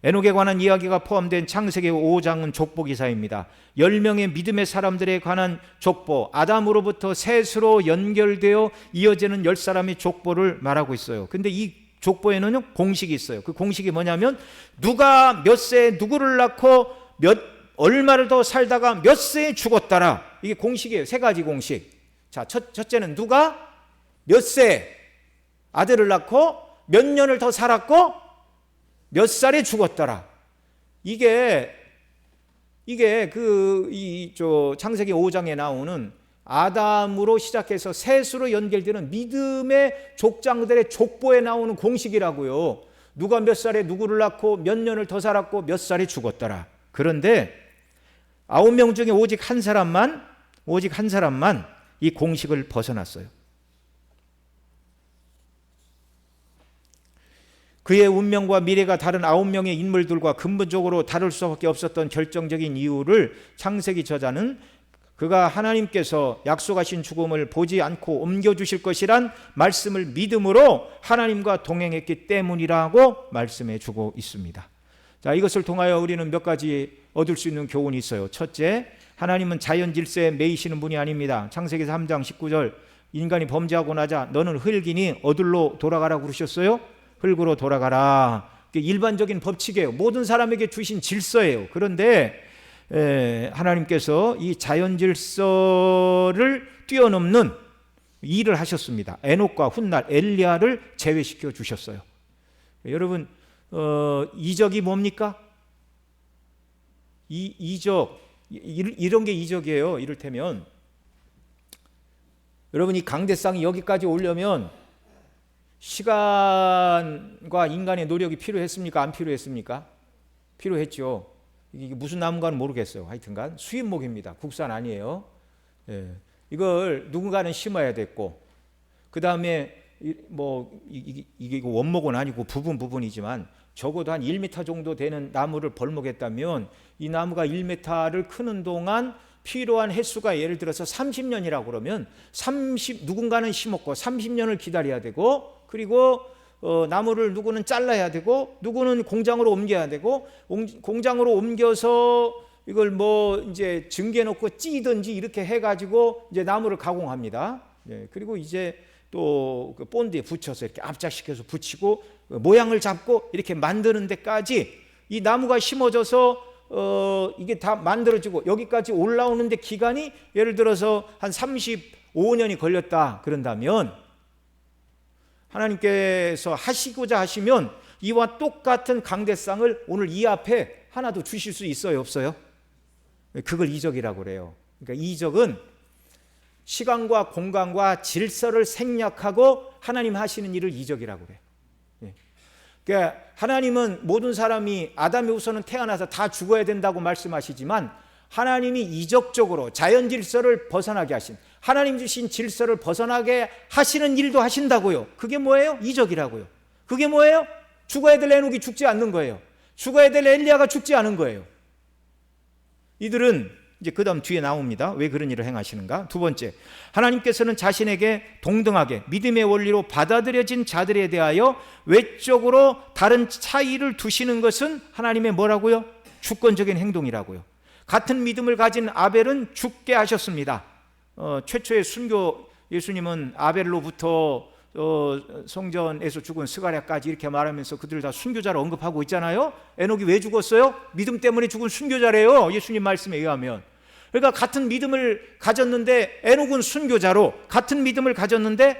에녹에 관한 이야기가 포함된 창세기 5장은 족보기사입니다. 10명의 믿음의 사람들에 관한 족보, 아담으로부터 셋으로 연결되어 이어지는 10사람의 족보를 말하고 있어요. 근데 이 족보에는 공식이 있어요. 그 공식이 뭐냐면 누가 몇 세에 누구를 낳고 얼마를 더 살다가 몇 세에 죽었다라. 이게 공식이에요. 세 가지 공식. 자, 첫째는 누가 몇 세에 아들을 낳고 몇 년을 더 살았고 몇 살에 죽었더라. 이게 창세기 5장에 나오는 아담으로 시작해서 셋으로 연결되는 믿음의 족장들의 족보에 나오는 공식이라고요. 누가 몇 살에 누구를 낳고 몇 년을 더 살았고 몇 살에 죽었더라. 그런데 9명 중에 오직 한 사람만 이 공식을 벗어났어요. 그의 운명과 미래가 다른 9명의 인물들과 근본적으로 다를 수밖에 없었던 결정적인 이유를 창세기 저자는 그가 하나님께서 약속하신 죽음을 보지 않고 옮겨주실 것이란 말씀을 믿음으로 하나님과 동행했기 때문이라고 말씀해 주고 있습니다. 자, 이것을 통하여 우리는 몇 가지 얻을 수 있는 교훈이 있어요. 첫째, 하나님은 자연 질서에 매이시는 분이 아닙니다. 창세기 3장 19절 인간이 범죄하고 나자 너는 흙이니 어디로 돌아가라고 그러셨어요? 흙으로 돌아가라. 일반적인 법칙이에요. 모든 사람에게 주신 질서예요. 그런데 하나님께서 이 자연 질서를 뛰어넘는 일을 하셨습니다. 에녹과 훗날 엘리야를 제외시켜 주셨어요. 여러분, 이적이 뭡니까? 이적, 이런 게 이적이에요. 이를테면 여러분, 이 강대상이 여기까지 오려면 시간과 인간의 노력이 필요했습니까? 안 필요했습니까? 필요했죠. 이게 무슨 나무인가는 모르겠어요. 하여튼간 수입목입니다. 국산 아니에요. 예. 이걸 누군가는 심어야 됐고, 그 다음에 이게 원목은 아니고 부분이지만 적어도 한 1m 정도 되는 나무를 벌목했다면 이 나무가 1m를 크는 동안 필요한 횟수가 예를 들어서 30년이라고 그러면 누군가는 심었고 30년을 기다려야 되고, 그리고 나무를 누구는 잘라야 되고 누구는 공장으로 옮겨야 되고, 공장으로 옮겨서 이걸 이제 증기에 넣고 찌든지 이렇게 해가지고 이제 나무를 가공합니다. 네, 그리고 이제 또 그 본드에 붙여서 이렇게 압착시켜서 붙이고 모양을 잡고 이렇게 만드는 데까지 이 나무가 심어져서 이게 다 만들어지고 여기까지 올라오는데 기간이 예를 들어서 한 35년이 걸렸다 그런다면, 하나님께서 하시고자 하시면 이와 똑같은 강대상을 오늘 이 앞에 하나 더 주실 수 있어요, 없어요? 그걸 이적이라고 그래요. 그러니까 이적은 시간과 공간과 질서를 생략하고 하나님 하시는 일을 이적이라고 그래요. 예. 그러니까 하나님은 모든 사람이 아담이 우선은 태어나서 다 죽어야 된다고 말씀하시지만 하나님이 이적적으로 자연 질서를 벗어나게 하신, 하나님 주신 질서를 벗어나게 하시는 일도 하신다고요. 그게 뭐예요? 이적이라고요. 그게 뭐예요? 죽어야 될 에녹이 죽지 않는 거예요. 죽어야 될 엘리야가 죽지 않은 거예요. 이들은 이제 그 다음 뒤에 나옵니다. 왜 그런 일을 행하시는가? 두 번째, 하나님께서는 자신에게 동등하게 믿음의 원리로 받아들여진 자들에 대하여 외적으로 다른 차이를 두시는 것은 하나님의 뭐라고요? 주권적인 행동이라고요. 같은 믿음을 가진 아벨은 죽게 하셨습니다. 최초의 순교 예수님은 아벨로부터 성전에서 죽은 스가랴까지 이렇게 말하면서 그들을 다 순교자로 언급하고 있잖아요. 에녹이 왜 죽었어요? 믿음 때문에 죽은 순교자래요. 예수님 말씀에 의하면. 그러니까 같은 믿음을 가졌는데 에녹은 순교자로, 같은 믿음을 가졌는데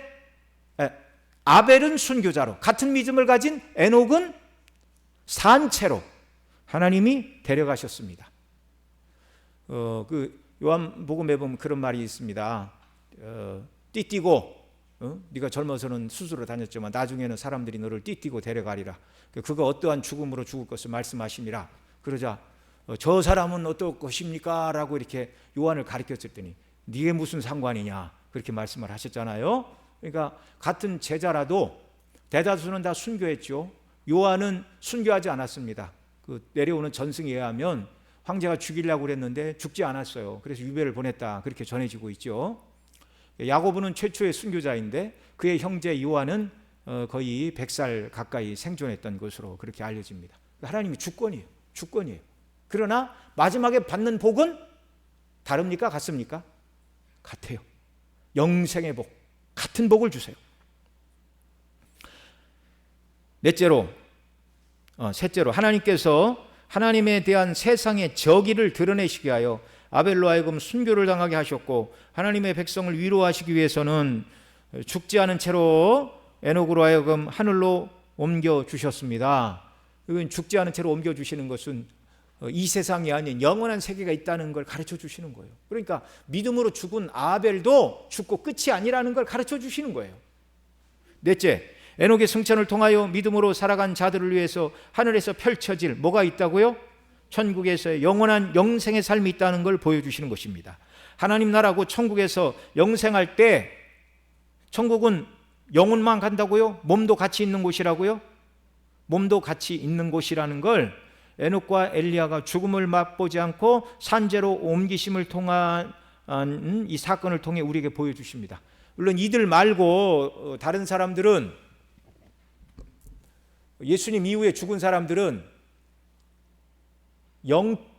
아벨은 순교자로, 같은 믿음을 가진 에녹은 산채로 하나님이 데려가셨습니다. 그 요한복음에 보면 그런 말이 있습니다. 띠띠고 네가 젊어서는 스스로 다녔지만 나중에는 사람들이 너를 띠띠고 데려가리라. 그가 어떠한 죽음으로 죽을 것을 말씀하심이라. 그러자 저 사람은 어떨 것입니까? 라고 이렇게 요한을 가르쳤을 때니 네게 무슨 상관이냐 그렇게 말씀을 하셨잖아요. 그러니까 같은 제자라도 대다수는 다 순교했죠. 요한은 순교하지 않았습니다. 그 내려오는 전승에 의하면 황제가 죽이려고 그랬는데 죽지 않았어요. 그래서 유배를 보냈다 그렇게 전해지고 있죠. 야고보는 최초의 순교자인데 그의 형제 요한은 거의 100살 가까이 생존했던 것으로 그렇게 알려집니다. 하나님이 주권이에요. 주권이에요. 그러나 마지막에 받는 복은 다릅니까? 같습니까? 같아요. 영생의 복, 같은 복을 주세요. 셋째로 하나님께서 하나님에 대한 세상의 저기를 드러내시게 하여 아벨로 하여금 순교를 당하게 하셨고, 하나님의 백성을 위로하시기 위해서는 죽지 않은 채로 에녹으로 하여금 하늘로 옮겨 주셨습니다. 이건 죽지 않은 채로 옮겨 주시는 것은 이 세상이 아닌 영원한 세계가 있다는 걸 가르쳐 주시는 거예요. 그러니까 믿음으로 죽은 아벨도 죽고 끝이 아니라는 걸 가르쳐 주시는 거예요. 넷째, 에녹의 승천을 통하여 믿음으로 살아간 자들을 위해서 하늘에서 펼쳐질 뭐가 있다고요? 천국에서의 영원한 영생의 삶이 있다는 걸 보여주시는 것입니다. 하나님 나라고 천국에서 영생할 때 천국은 영혼만 간다고요? 몸도 같이 있는 곳이라고요? 몸도 같이 있는 곳이라는 걸 에녹과 엘리야가 죽음을 맛보지 않고 산재로 옮기심을 통한 이 사건을 통해 우리에게 보여주십니다. 물론 이들 말고 다른 사람들은, 예수님 이후에 죽은 사람들은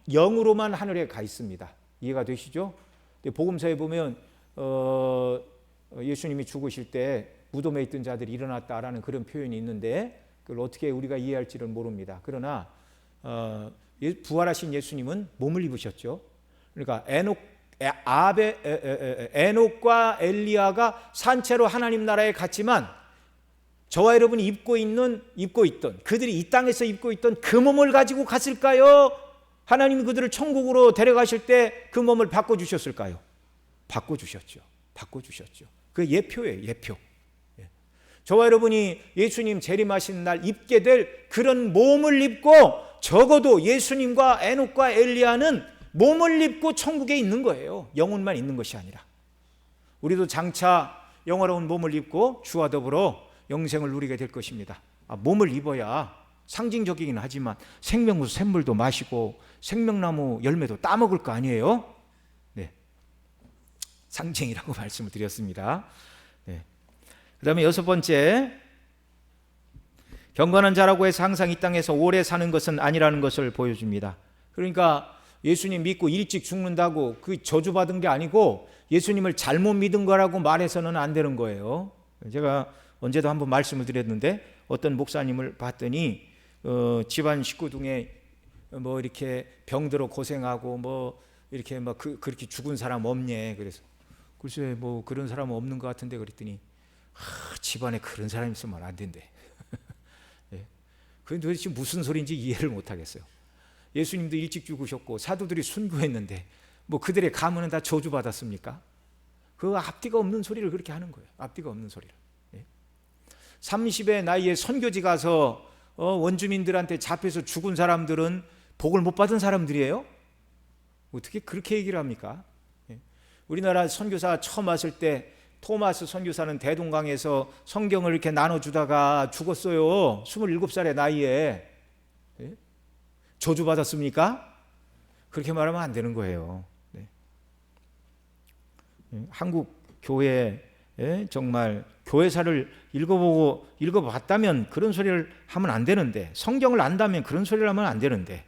영으로만 하늘에 가 있습니다. 이해가 되시죠? 복음서에 보면 예수님이 죽으실 때 무덤에 있던 자들이 일어났다라는 그런 표현이 있는데 그걸 어떻게 우리가 이해할지는 모릅니다. 그러나 부활하신 예수님은 몸을 입으셨죠. 그러니까 에녹과 엘리야가 산채로 하나님 나라에 갔지만 저와 여러분이 입고 있던 그들이 이 땅에서 입고 있던 그 몸을 가지고 갔을까요? 하나님이 그들을 천국으로 데려가실 때 그 몸을 바꿔주셨을까요? 바꿔주셨죠. 그 예표예요. 예표. 저와 여러분이 예수님 재림하시는 날 입게 될 그런 몸을 입고, 적어도 예수님과 에녹과 엘리야는 몸을 입고 천국에 있는 거예요. 영혼만 있는 것이 아니라. 우리도 장차 영화로운 몸을 입고 주와 더불어 영생을 누리게 될 것입니다. 몸을 입어야 상징적이긴 하지만 생명수 샘물도 마시고 생명나무 열매도 따먹을 거 아니에요? 네, 상징이라고 말씀을 드렸습니다. 네. 그 다음에 여섯 번째, 경건한 자라고 해서 항상 이 땅에서 오래 사는 것은 아니라는 것을 보여줍니다. 그러니까 예수님 믿고 일찍 죽는다고 그 저주받은 게 아니고 예수님을 잘못 믿은 거라고 말해서는 안 되는 거예요. 제가 언제도 한번 말씀을 드렸는데 어떤 목사님을 봤더니 집안 식구 중에 뭐 이렇게 병들어 고생하고 뭐 이렇게 막 그렇게 죽은 사람 없냐. 그래서 글쎄 뭐 그런 사람은 없는 것 같은데 그랬더니 집안에 그런 사람이 있으면 안 된대. 네. 그건 도대체 무슨 소리인지 이해를 못 하겠어요. 예수님도 일찍 죽으셨고 사도들이 순교했는데 뭐 그들의 가문은 다 저주받았습니까? 그 앞뒤가 없는 소리를 그렇게 하는 거예요. 앞뒤가 없는 소리를. 30의 나이에 선교지 가서 원주민들한테 잡혀서 죽은 사람들은 복을 못 받은 사람들이에요? 어떻게 그렇게 얘기를 합니까? 우리나라 선교사 처음 왔을 때 토마스 선교사는 대동강에서 성경을 이렇게 나눠주다가 죽었어요. 27살의 나이에. 저주받았습니까? 그렇게 말하면 안 되는 거예요. 한국 교회에 정말 교회사를 읽어봤다면 그런 소리를 하면 안 되는데, 성경을 안다면 그런 소리를 하면 안 되는데,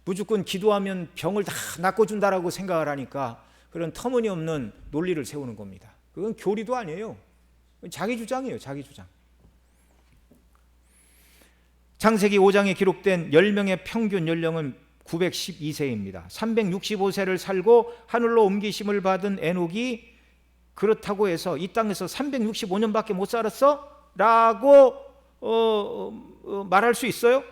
무조건 기도하면 병을 다 낚아준다라고 생각을 하니까 그런 터무니없는 논리를 세우는 겁니다. 그건 교리도 아니에요. 자기 주장이에요. 자기 주장. 창세기 5장에 기록된 10명의 평균 연령은 912세입니다. 365세를 살고 하늘로 옮기심을 받은 에녹이 그렇다고 해서 이 땅에서 365년밖에 못 살았어? 라고 말할 수 있어요?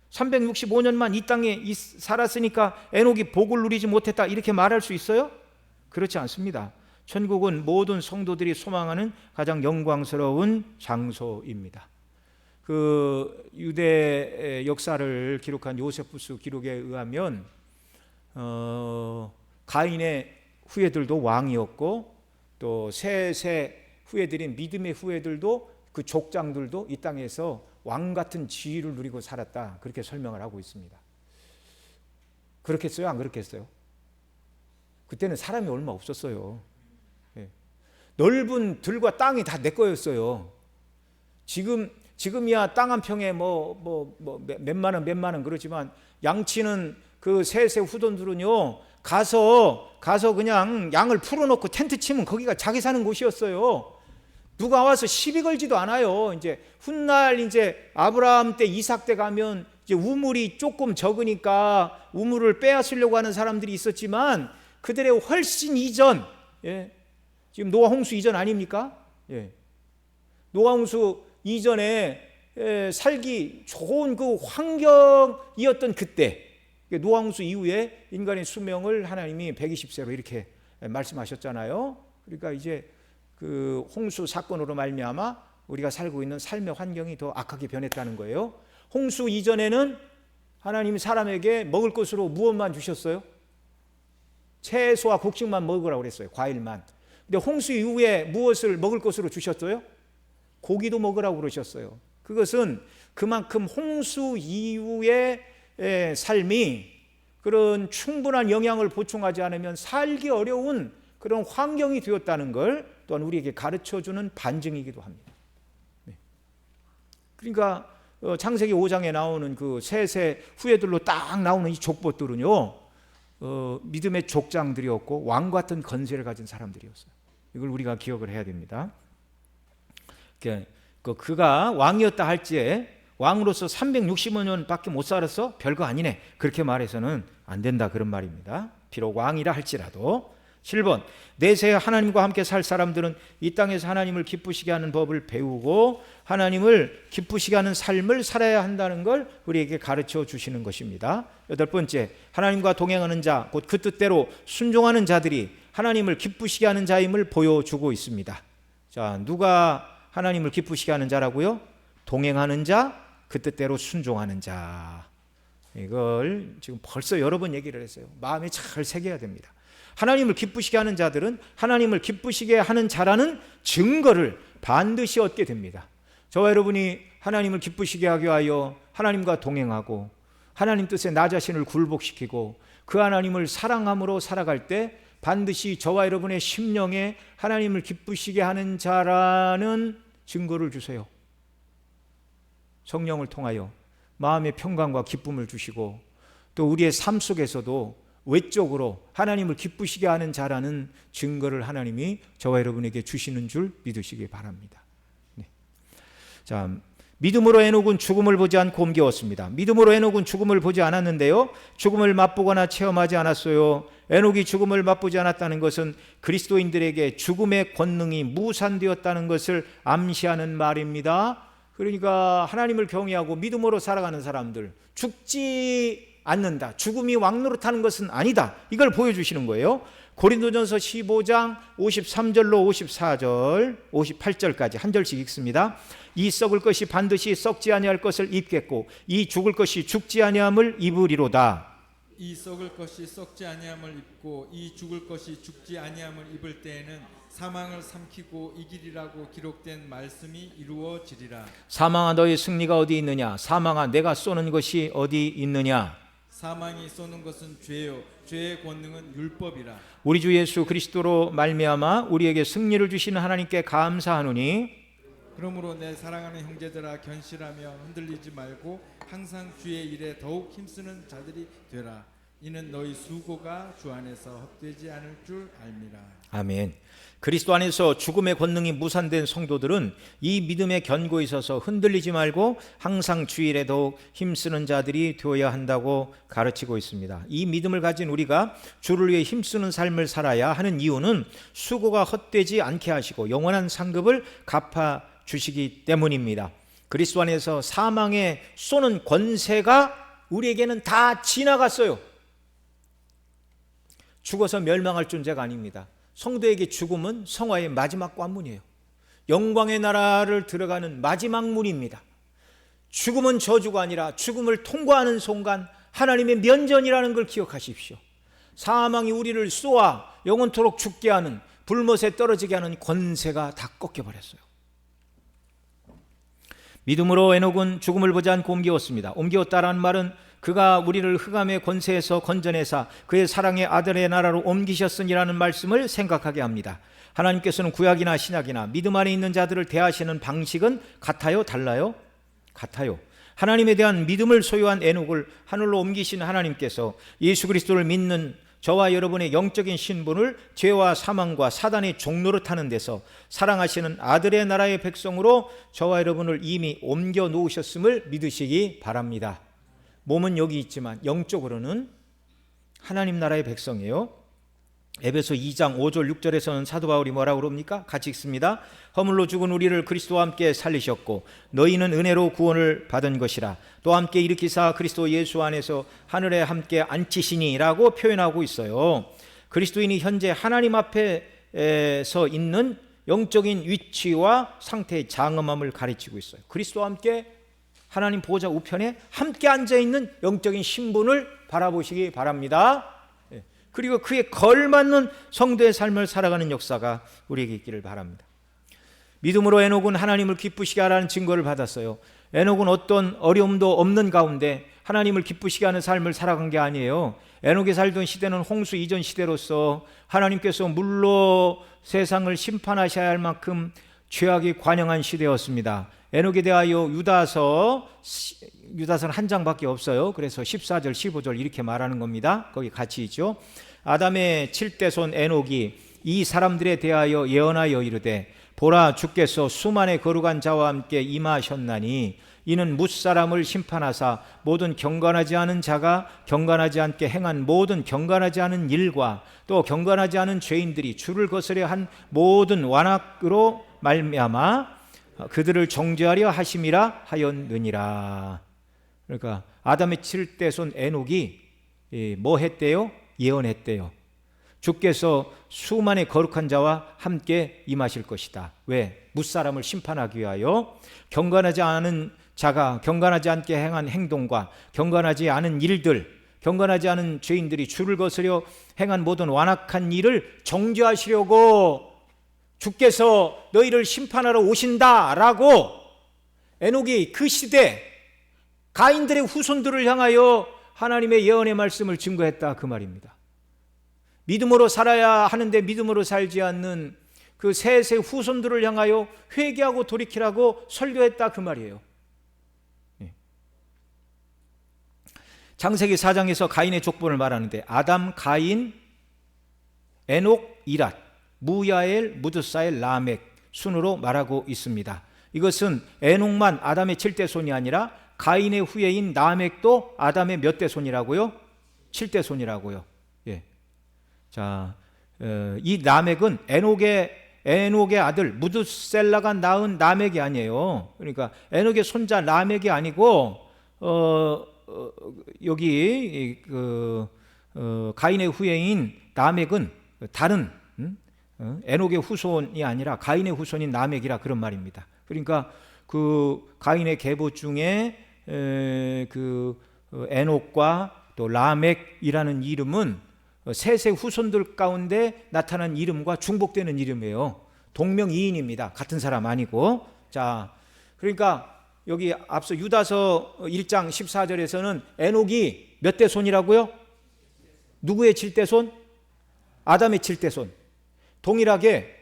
365년만 이 땅에 살았으니까 에녹이 복을 누리지 못했다, 이렇게 말할 수 있어요? 그렇지 않습니다. 천국은 모든 성도들이 소망하는 가장 영광스러운 장소입니다. 그 유대 역사를 기록한 요세푸스 기록에 의하면 가인의 후예들도 왕이었고, 또 셋의 후예들인 믿음의 후예들도, 그 족장들도 이 땅에서 왕 같은 지위를 누리고 살았다, 그렇게 설명을 하고 있습니다. 그렇겠어요? 안 그렇겠어요? 그때는 사람이 얼마 없었어요. 넓은 들과 땅이 다 내 거였어요. 지금이야 땅 한 평에 몇만 원 그러지만, 양치는 그 셋의 후손들은요, 가서 그냥 양을 풀어놓고 텐트 치면 거기가 자기 사는 곳이었어요. 누가 와서 시비 걸지도 않아요. 이제 훗날 이제 아브라함 때, 이삭 때 가면 이제 우물이 조금 적으니까 우물을 빼앗으려고 하는 사람들이 있었지만, 그들의 훨씬 이전, 지금 노아 홍수 이전 아닙니까? 노아 홍수 이전에 살기 좋은 그 환경이었던 그때, 노아 홍수 이후에 인간의 수명을 하나님이 120세로 이렇게 말씀하셨잖아요. 그러니까 이제 그 홍수 사건으로 말미암아 우리가 살고 있는 삶의 환경이 더 악하게 변했다는 거예요. 홍수 이전에는 하나님이 사람에게 먹을 것으로 무엇만 주셨어요? 채소와 곡식만 먹으라고 그랬어요. 과일만. 근데 홍수 이후에 무엇을 먹을 것으로 주셨어요? 고기도 먹으라고 그러셨어요. 그것은 그만큼 홍수 이후의 삶이 그런 충분한 영양을 보충하지 않으면 살기 어려운 그런 환경이 되었다는 걸 또한 우리에게 가르쳐주는 반증이기도 합니다. 그러니까 창세기 5장에 나오는 그 셋의 후예들로 딱 나오는 이 족보들은요, 믿음의 족장들이었고 왕 같은 건세를 가진 사람들이었어요. 이걸 우리가 기억을 해야 됩니다. 그가 왕이었다 할지에 왕으로서 365년밖에 못 살았어? 별거 아니네, 그렇게 말해서는 안 된다, 그런 말입니다. 비록 왕이라 할지라도. 7번, 내세 하나님과 함께 살 사람들은 이 땅에서 하나님을 기쁘시게 하는 법을 배우고 하나님을 기쁘시게 하는 삶을 살아야 한다는 걸 우리에게 가르쳐 주시는 것입니다. 8번째, 하나님과 동행하는 자, 곧 그 뜻대로 순종하는 자들이 하나님을 기쁘시게 하는 자임을 보여주고 있습니다. 자, 누가 하나님을 기쁘시게 하는 자라고요? 동행하는 자, 그 뜻대로 순종하는 자. 이걸 지금 벌써 여러 번 얘기를 했어요. 마음에 잘 새겨야 됩니다. 하나님을 기쁘시게 하는 자들은 하나님을 기쁘시게 하는 자라는 증거를 반드시 얻게 됩니다. 저와 여러분이 하나님을 기쁘시게 하기 위하여 하나님과 동행하고 하나님 뜻에 나 자신을 굴복시키고 그 하나님을 사랑함으로 살아갈 때 반드시 저와 여러분의 심령에 하나님을 기쁘시게 하는 자라는 증거를 주세요. 성령을 통하여 마음의 평강과 기쁨을 주시고, 또 우리의 삶 속에서도 외적으로 하나님을 기쁘시게 하는 자라는 증거를 하나님이 저와 여러분에게 주시는 줄 믿으시기 바랍니다. 자, 믿음으로 에녹은 죽음을 보지 않고 옮겨왔습니다. 믿음으로 에녹은 죽음을 보지 않았는데요, 죽음을 맛보거나 체험하지 않았어요. 에녹이 죽음을 맛보지 않았다는 것은 그리스도인들에게 죽음의 권능이 무산되었다는 것을 암시하는 말입니다. 그러니까 하나님을 경외하고 믿음으로 살아가는 사람들, 죽지 않는다. 죽음이 왕노릇하는 것은 아니다. 이걸 보여주시는 거예요. 고린도전서 15장 53절로 54절, 58절까지 한 절씩 읽습니다. 이 썩을 것이 반드시 썩지 아니할 것을 입겠고 이 죽을 것이 죽지 아니함을 입으리로다. 이 썩을 것이 썩지 아니함을 입고 이 죽을 것이 죽지 아니함을 입을 때에는 사망을 삼키고 이기리라고 기록된 말씀이 이루어지리라. 사망아 너의 승리가 어디 있느냐? 사망아 내가 쏘는 것이 어디 있느냐? 사망이 쏘는 것은 죄요 죄의 권능은 율법이라. 우리 주 예수 그리스도로 말미암아 우리에게 승리를 주시는 하나님께 감사하노니 그러므로 내 사랑하는 형제들아 견실하며 흔들리지 말고 항상 주의 일에 더욱 힘쓰는 자들이 되라. 이는 너희 수고가 주 안에서 헛되지 않을 줄 알미라. 아멘. 그리스도 안에서 죽음의 권능이 무산된 성도들은 이 믿음에 견고히 있어서 흔들리지 말고 항상 주일에 더욱 힘쓰는 자들이 되어야 한다고 가르치고 있습니다. 이 믿음을 가진 우리가 주를 위해 힘쓰는 삶을 살아야 하는 이유는 수고가 헛되지 않게 하시고 영원한 상급을 갚아 주시기 때문입니다. 그리스도 안에서 사망에 쏘는 권세가 우리에게는 다 지나갔어요. 죽어서 멸망할 존재가 아닙니다. 성도에게 죽음은 성화의 마지막 관문이에요. 영광의 나라를 들어가는 마지막 문입니다. 죽음은 저주가 아니라 죽음을 통과하는 순간 하나님의 면전이라는 걸 기억하십시오. 사망이 우리를 쏘아 영원토록 죽게 하는, 불못에 떨어지게 하는 권세가 다 꺾여버렸어요. 믿음으로 에녹은 죽음을 보지 않고 옮기었습니다. 옮기었다라는 말은 그가 우리를 흑암의 권세에서 건져내사 그의 사랑의 아들의 나라로 옮기셨으니라는 말씀을 생각하게 합니다. 하나님께서는 구약이나 신약이나 믿음 안에 있는 자들을 대하시는 방식은 같아요? 달라요? 같아요. 하나님에 대한 믿음을 소유한 에녹을 하늘로 옮기신 하나님께서 예수 그리스도를 믿는 저와 여러분의 영적인 신분을 죄와 사망과 사단의 종노릇하는 데서 사랑하시는 아들의 나라의 백성으로 저와 여러분을 이미 옮겨 놓으셨음을 믿으시기 바랍니다. 몸은 여기 있지만 영적으로는 하나님 나라의 백성이에요. 에베소 2장 5절 6절에서는 사도 바울이 뭐라고 그럽니까? 같이 읽습니다. 허물로 죽은 우리를 그리스도와 함께 살리셨고 너희는 은혜로 구원을 받은 것이라. 또 함께 일으키사 그리스도 예수 안에서 하늘에 함께 앉히시니 라고 표현하고 있어요. 그리스도인이 현재 하나님 앞에서 있는 영적인 위치와 상태의 장엄함을 가르치고 있어요. 그리스도와 함께 하나님 보좌 우편에 함께 앉아있는 영적인 신분을 바라보시기 바랍니다. 그리고 그에 걸맞는 성도의 삶을 살아가는 역사가 우리에게 있기를 바랍니다. 믿음으로 에녹은 하나님을 기쁘시게 하라는 증거를 받았어요. 에녹은 어떤 어려움도 없는 가운데 하나님을 기쁘시게 하는 삶을 살아간 게 아니에요. 에녹이 살던 시대는 홍수 이전 시대로서 하나님께서 물로 세상을 심판하셔야 할 만큼 죄악이 관영한 시대였습니다. 에녹에 대하여 유다서는 한 장밖에 없어요. 그래서 14절 15절 이렇게 말하는 겁니다. 거기 같이 있죠. 아담의 7대손 에녹이 이 사람들에 대하여 예언하여 이르되 보라 주께서 수만의 거룩한 자와 함께 임하셨나니 이는 뭇사람을 심판하사 모든 경건하지 않은 자가 경건하지 않게 행한 모든 경건하지 않은 일과 또 경건하지 않은 죄인들이 주를 거스려 한 모든 완악으로 말미암아 그들을 정죄하려 하심이라 하였느니라. 그러니까 아담의 7대손 에녹이 뭐 했대요? 예언했대요. 주께서 수만의 거룩한 자와 함께 임하실 것이다. 왜? 뭇사람을 심판하기 위하여 경건하지 않은 자가 경건하지 않게 행한 행동과 경건하지 않은 일들, 경건하지 않은 죄인들이 주를 거스려 행한 모든 완악한 일을 정죄하시려고 주께서 너희를 심판하러 오신다라고 에녹이 그 시대 가인들의 후손들을 향하여 하나님의 예언의 말씀을 증거했다 그 말입니다. 믿음으로 살아야 하는데 믿음으로 살지 않는 그 셋의 후손들을 향하여 회개하고 돌이키라고 설교했다 그 말이에요. 창세기 4장에서 가인의 족본을 말하는데 아담, 가인, 에녹, 이랏, 무야엘, 무드사엘, 라멕 순으로 말하고 있습니다. 이것은 에녹만 아담의 7대손이 아니라 가인의 후예인 라멕도 아담의 몇 대손이라고요? 7대손이라고요. 예. 자, 이 라멕은 에녹의 아들 무드셀라가 낳은 라멕이 아니에요. 그러니까 에녹의 손자 라멕이 아니고 여기 가인의 후예인 라멕은 다른 에녹의 후손이 아니라 가인의 후손인 라멕이라 그런 말입니다. 그러니까 그 가인의 계보 중에 그 에녹과 또 라멕이라는 이름은 셋의 후손들 가운데 나타난 이름과 중복되는 이름이에요. 동명이인입니다. 같은 사람 아니고. 자, 그러니까 여기 앞서 유다서 1장 14절에서는 에녹이 몇 대 손이라고요? 누구의 7대 손? 아담의 7대 손. 동일하게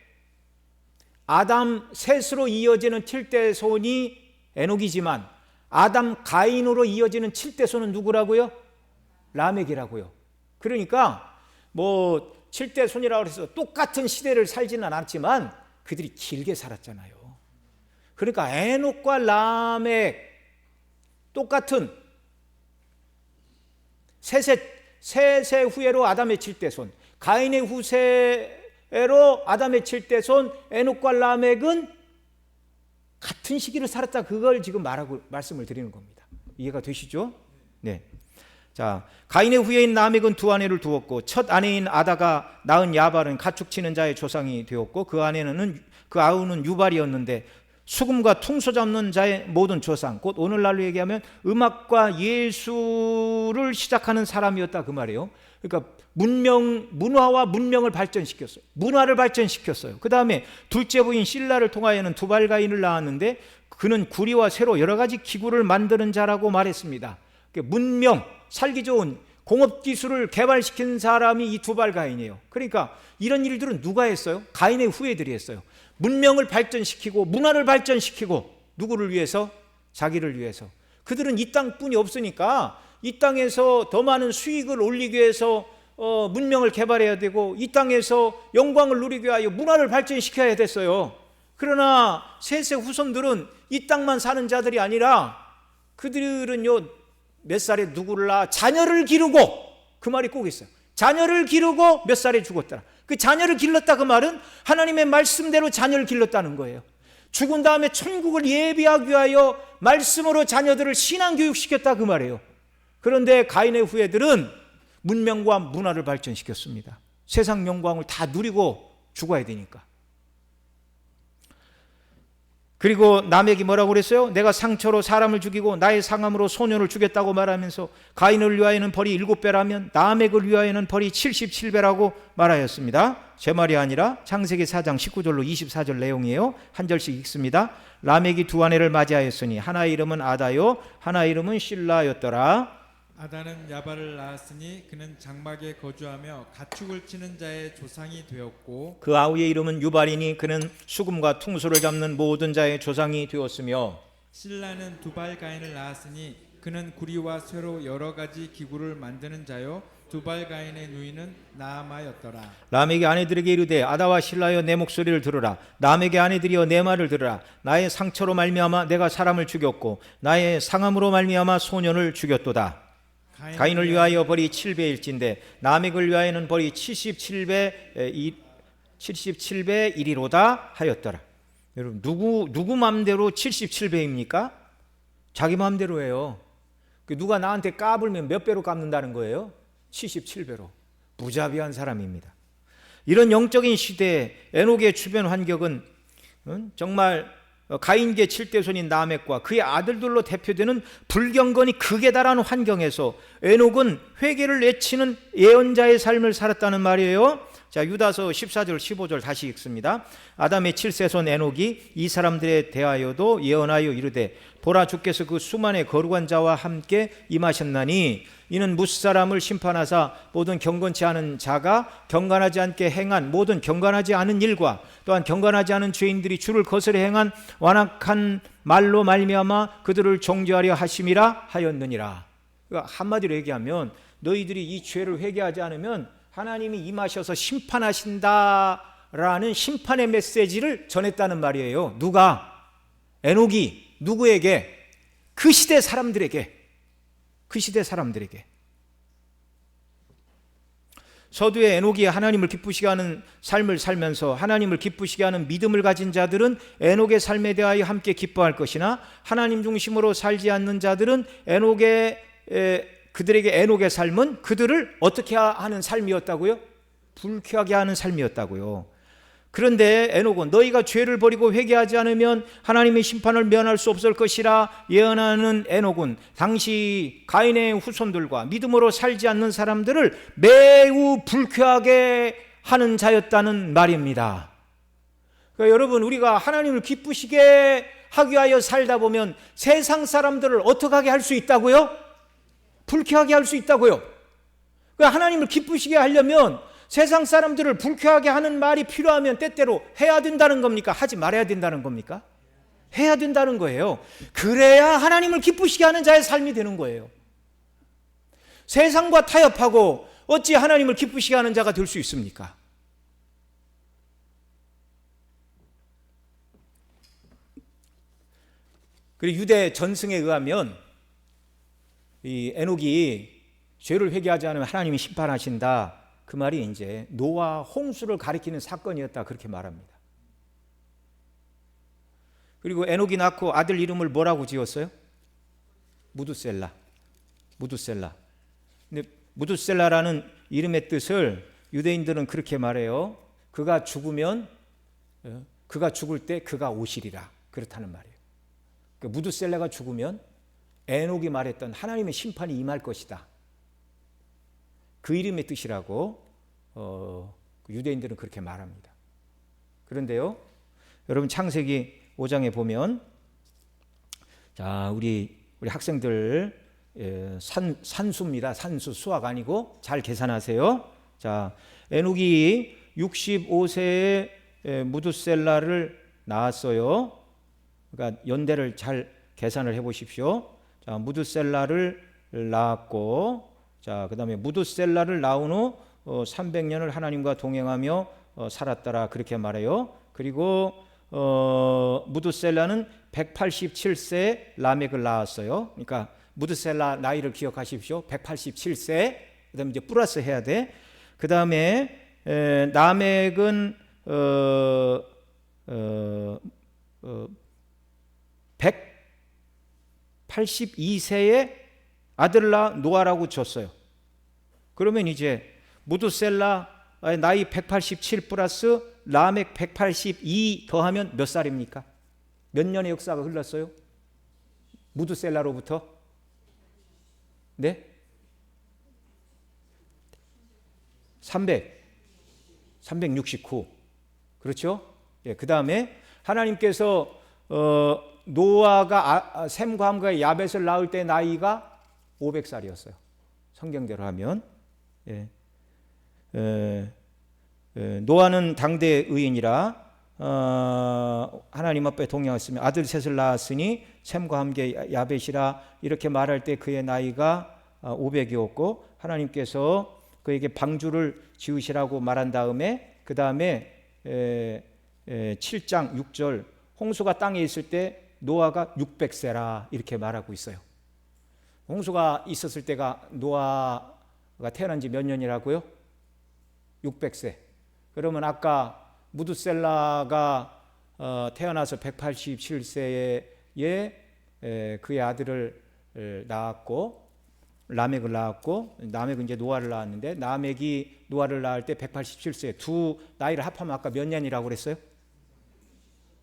아담 셋으로 이어지는 7대 손이 에녹이지만 아담 가인으로 이어지는 7대 손은 누구라고요? 라멕이라고요. 그러니까 뭐 7대 손이라고 해서 똑같은 시대를 살지는 않았지만 그들이 길게 살았잖아요. 그러니까 에녹과 라멕 똑같은 셋의 후예로 아담의 7대 손, 가인의 후세로 아담의 7대 손, 에녹과 라멕은 같은 시기를 살았다. 그걸 지금 말씀을 드리는 겁니다. 이해가 되시죠? 네. 자, 가인의 후예인 라멕은 두 아내를 두었고 첫 아내인 아다가 낳은 야발은 가축치는 자의 조상이 되었고 그 아우는 유발이었는데 수금과 퉁소 잡는 자의 모든 조상, 곧 오늘날로 얘기하면 음악과 예술을 시작하는 사람이었다 그 말이에요. 그러니까 문화와 문명을 발전시켰어요. 문화를 발전시켰어요. 그 다음에 둘째 부인 실라를 통하여는 두발가인을 낳았는데 그는 구리와 쇠로 여러 가지 기구를 만드는 자라고 말했습니다. 문명, 살기 좋은 공업기술을 개발시킨 사람이 이 두발가인이에요. 그러니까 이런 일들은 누가 했어요? 가인의 후예들이 했어요. 문명을 발전시키고 문화를 발전시키고 누구를 위해서? 자기를 위해서. 그들은 이 땅뿐이 없으니까 이 땅에서 더 많은 수익을 올리기 위해서 문명을 개발해야 되고 이 땅에서 영광을 누리기 위하여 문화를 발전시켜야 됐어요. 그러나 셋의 후손들은 이 땅만 사는 자들이 아니라 그들은요 몇 살에 누구를 낳아 자녀를 기르고, 그 말이 꼭 있어요. 자녀를 기르고 몇 살에 죽었더라. 그 자녀를 길렀다 그 말은 하나님의 말씀대로 자녀를 길렀다는 거예요. 죽은 다음에 천국을 예비하기 위하여 말씀으로 자녀들을 신앙교육시켰다 그 말이에요. 그런데 가인의 후예들은 문명과 문화를 발전시켰습니다. 세상 영광을 다 누리고 죽어야 되니까. 그리고 라멕이 뭐라고 그랬어요? 내가 상처로 사람을 죽이고 나의 상함으로 소년을 죽였다고 말하면서 가인을 위하여는 벌이 7배라면 라멕을 위하여는 벌이 77배라고 말하였습니다. 제 말이 아니라 창세기 4장 19절로 24절 내용이에요. 한 절씩 읽습니다. 라멕이 두 아내를 맞이하였으니 하나의 이름은 아다요 하나의 이름은 실라였더라. 아다는 야발을 낳았으니 그는 장막에 거주하며 가축을 치는 자의 조상이 되었고 그 아우의 이름은 유발이니 그는 수금과 퉁소를 잡는 모든 자의 조상이 되었으며 실라는 두발가인을 낳았으니 그는 구리와 쇠로 여러 가지 기구를 만드는 자요 두발가인의 누이는 나아마였더라. 라멕의 아내들에게 이르되 아다와 실라여 내 목소리를 들으라. 라멕의 아내들이여 내 말을 들으라. 나의 상처로 말미암아 내가 사람을 죽였고 나의 상함으로 말미암아 소년을 죽였도다. 가인을 위하여 벌이 7배일진데 라멕을 위하여는 벌이 77배 1이로다 하였더라. 여러분 누구 마음대로 77배입니까? 자기 마음대로예요. 누가 나한테 까불면 몇 배로 갚는다는 거예요? 77배로. 무자비한 사람입니다. 이런 영적인 시대에 에녹의 주변 환경은 정말 가인계 7대 손인 라멕과 그의 아들들로 대표되는 불경건이 극에 달한 환경에서 에녹은 회개를 외치는 예언자의 삶을 살았다는 말이에요. 자, 유다서 14절 15절 다시 읽습니다. 아담의 7세손 에녹이 이 사람들에 대하여도 예언하여 이르되 보라 주께서 그 수만의 거룩한 자와 함께 임하셨나니 이는 무사람을 심판하사 모든 경건치 않은 자가 경건하지 않게 행한 모든 경건하지 않은 일과 또한 경건하지 않은 죄인들이 주를 거스려 행한 완악한 말로 말미암아 그들을 정죄하려 하심이라 하였느니라. 그러니까 한마디로 얘기하면 너희들이 이 죄를 회개하지 않으면 하나님이 임하셔서 심판하신다라는 심판의 메시지를 전했다는 말이에요. 누가? 에녹이 누구에게? 그 시대 사람들에게. 그 시대 사람들에게. 서두에 에녹이 하나님을 기쁘시게 하는 삶을 살면서 하나님을 기쁘시게 하는 믿음을 가진 자들은 에녹의 삶에 대하여 함께 기뻐할 것이나 하나님 중심으로 살지 않는 자들은 에녹의 그들에게 에녹의 삶은 그들을 어떻게 하는 삶이었다고요? 불쾌하게 하는 삶이었다고요. 그런데 에녹은 너희가 죄를 버리고 회개하지 않으면 하나님의 심판을 면할 수 없을 것이라 예언하는 에녹은 당시 가인의 후손들과 믿음으로 살지 않는 사람들을 매우 불쾌하게 하는 자였다는 말입니다. 그러니까 여러분, 우리가 하나님을 기쁘시게 하기 위하여 살다 보면 세상 사람들을 어떻게 하게 할 수 있다고요? 불쾌하게 할 수 있다고요. 그러니까 하나님을 기쁘시게 하려면 세상 사람들을 불쾌하게 하는 말이 필요하면 때때로 해야 된다는 겁니까? 하지 말아야 된다는 겁니까? 해야 된다는 거예요. 그래야 하나님을 기쁘시게 하는 자의 삶이 되는 거예요. 세상과 타협하고 어찌 하나님을 기쁘시게 하는 자가 될 수 있습니까? 그리고 유대 전승에 의하면 이 에녹이 죄를 회개하지 않으면 하나님이 심판하신다. 그 말이 이제 노아 홍수를 가리키는 사건이었다, 그렇게 말합니다. 그리고 에녹이 낳고 아들 이름을 뭐라고 지었어요? 무두셀라. 근데 무두셀라라는 이름의 뜻을 유대인들은 그렇게 말해요. 그가 죽을 때 그가 오시리라, 그렇다는 말이에요. 그러니까 무두셀라가 죽으면 에녹이 말했던 하나님의 심판이 임할 것이다, 그 이름의 뜻이라고 유대인들은 그렇게 말합니다. 그런데요, 여러분 창세기 5장에 보면, 자, 우리 학생들 산수입니다. 산수, 수학 아니고 잘 계산하세요. 자, 에녹이 65세에 무두셀라를 낳았어요. 그러니까 연대를 잘 계산을 해보십시오. 자, 무두셀라를 낳았고, 자, 그 다음에 무두셀라를 낳은 후 300년을 하나님과 동행하며 살았더라, 그렇게 말해요. 그리고 무두셀라는 187세에 라멕을 낳았어요. 그러니까 무두셀라 나이를 기억하십시오. 187세. 그 다음에 이제 플러스 해야 돼. 그 다음에 라멕은 182세에 아들을 낳아 노아라고 줬어요. 그러면 이제 무두셀라의 나이 187 플러스 라멕 182 더하면 몇 살입니까? 몇 년의 역사가 흘렀어요? 무두셀라로부터? 네? 369. 그렇죠? 예, 그 다음에 하나님께서 노아가 셈과 함과 야벳을 낳을 때 나이가 500살이었어요. 성경대로 하면. 예. 노아는 당대 의인이라 하나님 앞에 동행했으며 아들 셋을 낳았으니 셈과 함께 야벳이라 이렇게 말할 때 그의 나이가 500이었고 하나님께서 그에게 방주를 지으시라고 말한 다음에 그 다음에 7장 6절 홍수가 땅에 있을 때 노아가 600세라 이렇게 말하고 있어요. 홍수가 있었을 때가 노아가 태어난 지 몇 년이라고요? 600세. 그러면 아까 무두셀라가 태어나서 187세에 그의 아들을 낳았고 라멕을 낳았고 라멕은 이제 노아를 낳았는데 라멕이 노아를 낳을 때 187세. 두 나이를 합하면 아까 몇 년이라고 그랬어요?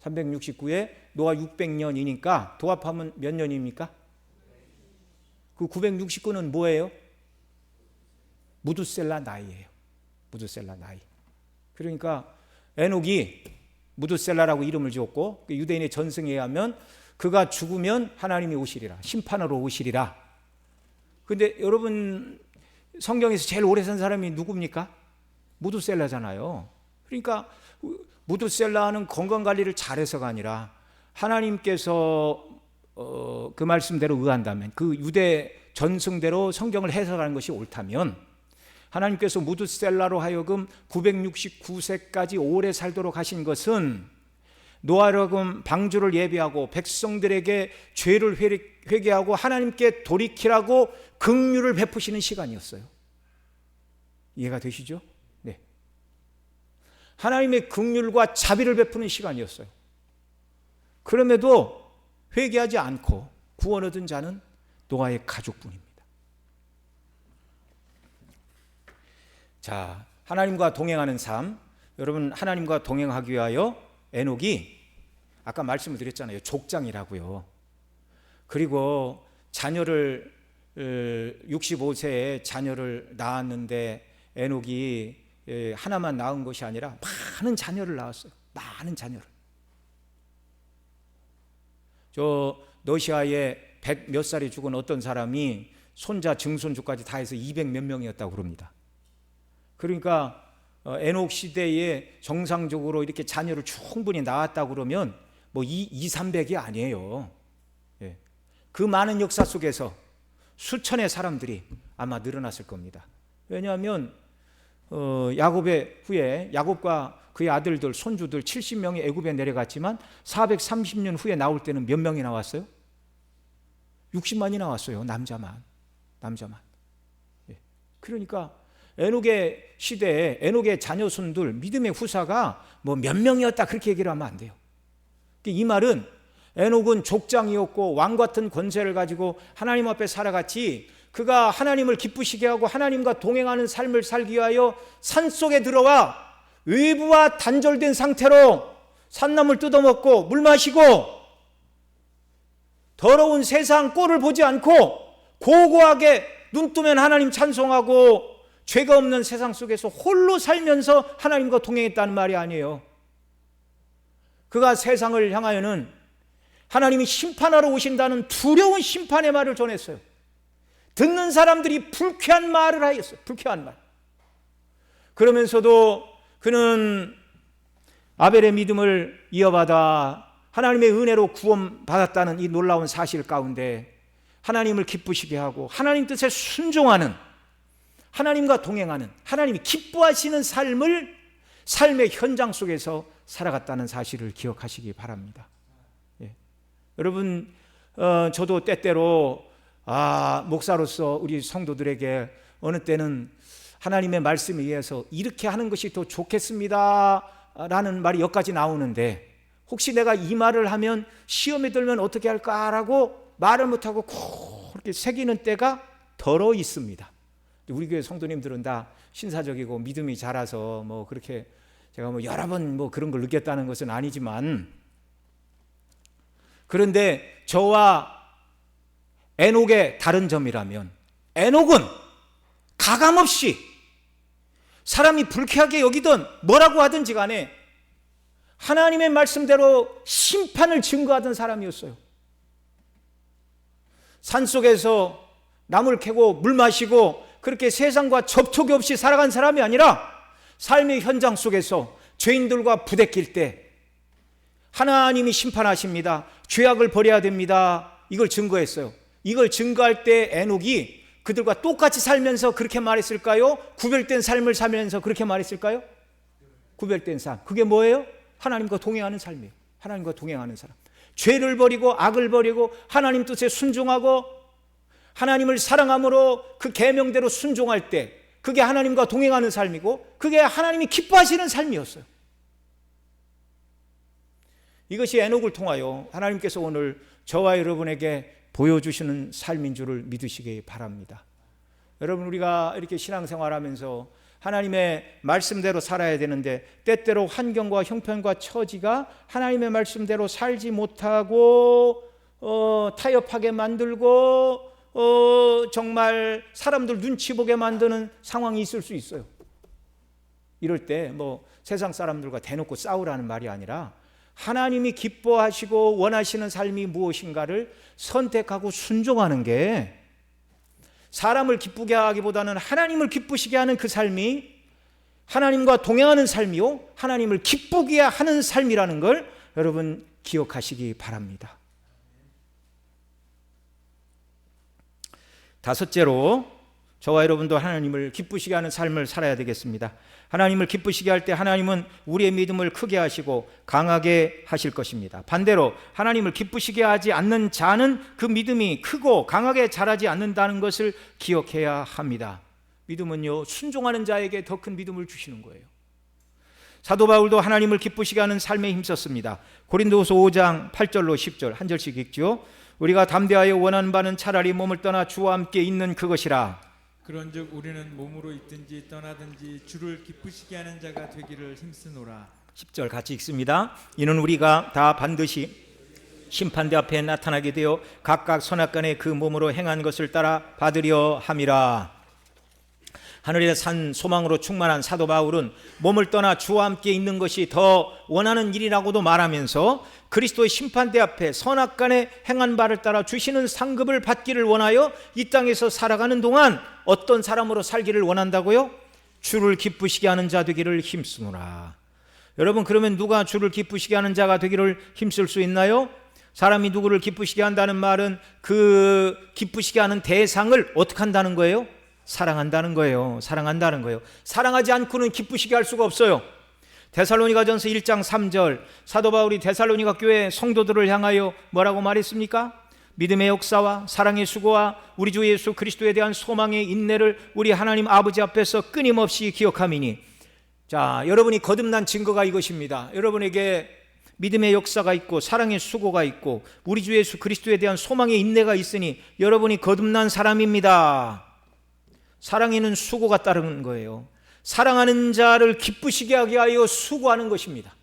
369에 노아 600년이니까 도합하면 몇 년입니까? 그 969는 뭐예요? 무두셀라 나이예요. 무두셀라 나이. 그러니까 에녹이 무두셀라라고 이름을 지었고 유대인의 전승에 의하면 그가 죽으면 하나님이 오시리라. 심판으로 오시리라. 근데 여러분 성경에서 제일 오래 산 사람이 누굽니까? 무두셀라잖아요. 그러니까 무두셀라는 건강관리를 잘해서가 아니라 하나님께서 그 말씀대로 의한다면 그 유대 전승대로 성경을 해석하는 것이 옳다면 하나님께서 무두셀라로 하여금 969세까지 오래 살도록 하신 것은 노아로금 방주를 예비하고 백성들에게 죄를 회개하고 하나님께 돌이키라고 긍휼을 베푸시는 시간이었어요. 이해가 되시죠? 네. 하나님의 긍휼과 자비를 베푸는 시간이었어요. 그럼에도 회개하지 않고 구원 얻은 자는 노아의 가족뿐입니다. 자, 하나님과 동행하는 삶. 여러분, 하나님과 동행하기 위하여 에녹이 아까 말씀을 드렸잖아요. 족장이라고요. 그리고 자녀를 65세에 자녀를 낳았는데 에녹이 하나만 낳은 것이 아니라 많은 자녀를 낳았어요. 많은 자녀를. 저 러시아에 100 몇 살이 죽은 어떤 사람이 손자 증손주까지 다 해서 200 몇 명이었다고 그럽니다. 그러니까 에녹 시대에 정상적으로 이렇게 자녀를 충분히 낳았다고 그러면 뭐 300이 아니에요. 예. 그 많은 역사 속에서 수천의 사람들이 아마 늘어났을 겁니다. 왜냐하면 야곱의 후에 야곱과 그의 아들들 손주들 70명이 애굽에 내려갔지만 430년 후에 나올 때는 몇 명이 나왔어요? 60만이 나왔어요. 남자만. 예. 그러니까 에녹의 시대에 에녹의 자녀손들 믿음의 후사가 뭐 몇 명이었다 그렇게 얘기를 하면 안 돼요. 이 말은 에녹은 족장이었고 왕 같은 권세를 가지고 하나님 앞에 살아갔지, 그가 하나님을 기쁘시게 하고 하나님과 동행하는 삶을 살기 위하여 산속에 들어와 외부와 단절된 상태로 산나물 뜯어먹고 물 마시고 더러운 세상 꼴을 보지 않고 고고하게 눈 뜨면 하나님 찬송하고 죄가 없는 세상 속에서 홀로 살면서 하나님과 동행했다는 말이 아니에요. 그가 세상을 향하여는 하나님이 심판하러 오신다는 두려운 심판의 말을 전했어요. 듣는 사람들이 불쾌한 말을 하였어요. 불쾌한 말. 그러면서도 그는 아벨의 믿음을 이어받아 하나님의 은혜로 구원받았다는 이 놀라운 사실 가운데 하나님을 기쁘시게 하고 하나님 뜻에 순종하는, 하나님과 동행하는, 하나님이 기뻐하시는 삶의 현장 속에서 살아갔다는 사실을 기억하시기 바랍니다. 예. 여러분, 저도 때때로 목사로서 우리 성도들에게 어느 때는 하나님의 말씀에 의해서 이렇게 하는 것이 더 좋겠습니다 라는 말이 여기까지 나오는데, 혹시 내가 이 말을 하면 시험에 들면 어떻게 할까라고 말을 못하고 그렇게 새기는 때가 덜어 있습니다. 우리 교회 성도님들은 다 신사적이고 믿음이 자라서 뭐 그렇게 제가 뭐 여러 번 뭐 그런 걸 느꼈다는 것은 아니지만, 그런데 저와 에녹의 다른 점이라면, 에녹은 가감없이 사람이 불쾌하게 여기든 뭐라고 하든지 간에 하나님의 말씀대로 심판을 증거하던 사람이었어요. 산속에서 나물 캐고 물 마시고 그렇게 세상과 접촉이 없이 살아간 사람이 아니라 삶의 현장 속에서 죄인들과 부대낄 때 하나님이 심판하십니다. 죄악을 버려야 됩니다. 이걸 증거했어요. 이걸 증거할 때 에녹이 그들과 똑같이 살면서 그렇게 말했을까요? 구별된 삶을 살면서 그렇게 말했을까요? 구별된 삶. 그게 뭐예요? 하나님과 동행하는 삶이에요. 하나님과 동행하는 사람. 죄를 버리고 악을 버리고 하나님 뜻에 순종하고 하나님을 사랑함으로 그 계명대로 순종할 때 그게 하나님과 동행하는 삶이고 그게 하나님이 기뻐하시는 삶이었어요. 이것이 에녹을 통하여 하나님께서 오늘 저와 여러분에게 보여주시는 삶인 줄을 믿으시기 바랍니다. 여러분, 우리가 이렇게 신앙생활하면서 하나님의 말씀대로 살아야 되는데 때때로 환경과 형편과 처지가 하나님의 말씀대로 살지 못하고 타협하게 만들고 정말 사람들 눈치 보게 만드는 상황이 있을 수 있어요. 이럴 때 뭐 세상 사람들과 대놓고 싸우라는 말이 아니라 하나님이 기뻐하시고 원하시는 삶이 무엇인가를 선택하고 순종하는 게 사람을 기쁘게 하기보다는 하나님을 기쁘시게 하는 그 삶이 하나님과 동행하는 삶이요, 하나님을 기쁘게 하는 삶이라는 걸 여러분 기억하시기 바랍니다. 다섯째로, 저와 여러분도 하나님을 기쁘시게 하는 삶을 살아야 되겠습니다. 하나님을 기쁘시게 할 때 하나님은 우리의 믿음을 크게 하시고 강하게 하실 것입니다. 반대로 하나님을 기쁘시게 하지 않는 자는 그 믿음이 크고 강하게 자라지 않는다는 것을 기억해야 합니다. 믿음은요, 순종하는 자에게 더 큰 믿음을 주시는 거예요. 사도 바울도 하나님을 기쁘시게 하는 삶에 힘썼습니다. 고린도후서 5장 8절로 10절 한 절씩 읽죠. 우리가 담대하여 원하는 바는 차라리 몸을 떠나 주와 함께 있는 그것이라. 그런즉 우리는 몸으로 있든지 떠나든지 주를 기쁘시게 하는 자가 되기를 힘쓰노라. 10절 같이 읽습니다. 이는 우리가 다 반드시 심판대 앞에 나타나게 되어 각각 선악간에 그 몸으로 행한 것을 따라 받으려 함이라. 하늘의 산 소망으로 충만한 사도 바울은 몸을 떠나 주와 함께 있는 것이 더 원하는 일이라고도 말하면서 그리스도의 심판대 앞에 선악간에 행한 바를 따라 주시는 상급을 받기를 원하여 이 땅에서 살아가는 동안 어떤 사람으로 살기를 원한다고요? 주를 기쁘시게 하는 자 되기를 힘쓰노라. 여러분, 그러면 누가 주를 기쁘시게 하는 자가 되기를 힘쓸 수 있나요? 사람이 누구를 기쁘시게 한다는 말은 그 기쁘시게 하는 대상을 어떻게 한다는 거예요? 사랑한다는 거예요. 사랑한다는 거예요. 사랑하지 않고는 기쁘시게 할 수가 없어요. 데살로니가전서 1장 3절 사도 바울이 데살로니가 교회 성도들을 향하여 뭐라고 말했습니까? 믿음의 역사와 사랑의 수고와 우리 주 예수 그리스도에 대한 소망의 인내를 우리 하나님 아버지 앞에서 끊임없이 기억함이니. 자, 여러분이 거듭난 증거가 이것입니다. 여러분에게 믿음의 역사가 있고 사랑의 수고가 있고 우리 주 예수 그리스도에 대한 소망의 인내가 있으니 여러분이 거듭난 사람입니다. 사랑에는 수고가 따르는 거예요. 사랑하는 자를 기쁘시게 하게 하여 수고하는 것입니다.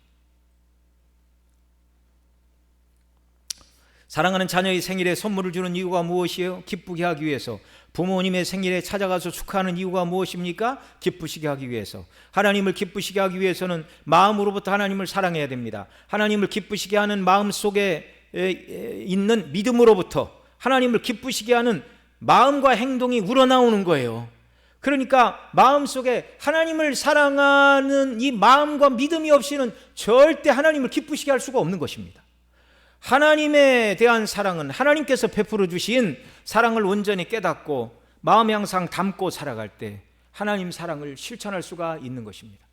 사랑하는 자녀의 생일에 선물을 주는 이유가 무엇이에요? 기쁘게 하기 위해서. 부모님의 생일에 찾아가서 축하하는 이유가 무엇입니까? 기쁘시게 하기 위해서. 하나님을 기쁘시게 하기 위해서는 마음으로부터 하나님을 사랑해야 됩니다. 하나님을 기쁘시게 하는 마음 속에 있는 믿음으로부터 하나님을 기쁘시게 하는 마음과 행동이 우러나오는 거예요. 그러니까 마음속에 하나님을 사랑하는 이 마음과 믿음이 없이는 절대 하나님을 기쁘시게 할 수가 없는 것입니다. 하나님에 대한 사랑은 하나님께서 베풀어 주신 사랑을 온전히 깨닫고 마음에 항상 담고 살아갈 때 하나님 사랑을 실천할 수가 있는 것입니다.